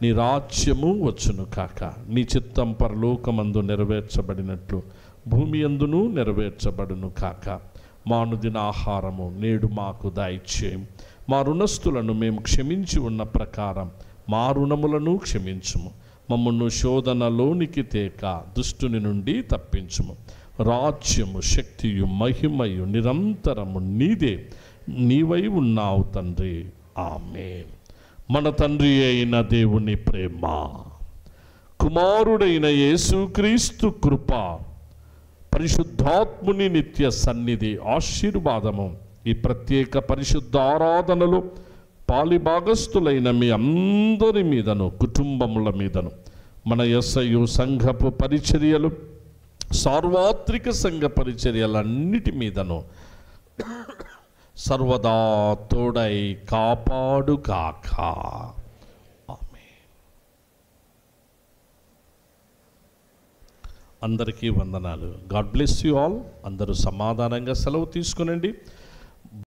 నీ రాజ్యము వచ్చును కాక, నీ చిత్తం పరలోకమందు నెరవేర్చబడినట్లు భూమి యందును నెరవేర్చబడును కాక. మా అనుదిన ఆహారము నేడు మాకు దయచేయం. మా రుణస్థులను మేము క్షమించి ఉన్న ప్రకారం మా రుణములను క్షమించుము. మమ్మల్ని శోధనలోనికి తేక దుష్టుని నుండి తప్పించుము. రాజ్యము, శక్తియు, మహిమయు నిరంతరము నీదే. నీవై ఉన్నావు తండ్రి. ఆమేన్. మన తండ్రి అయిన దేవుని ప్రేమ, కుమారుడైన యేసుక్రీస్తు కృప, పరిశుద్ధాత్ముని నిత్య సన్నిధి ఆశీర్వాదము ఈ ప్రత్యేక పరిశుద్ధ ఆరాధనలో పాలిభాగస్థులైన మీ అందరి మీదను, కుటుంబముల మీదను, మన యేసయ్య సంఘపు పరిచర్యలు, సార్వత్రిక సంఘ పరిచర్యలన్నిటి మీదను సర్వదా తోడై కాపాడుగాక. ఆమేన్. అందరికీ వందనాలు. God bless you all. అందరూ సమాధానంగా సెలవు తీసుకునండి.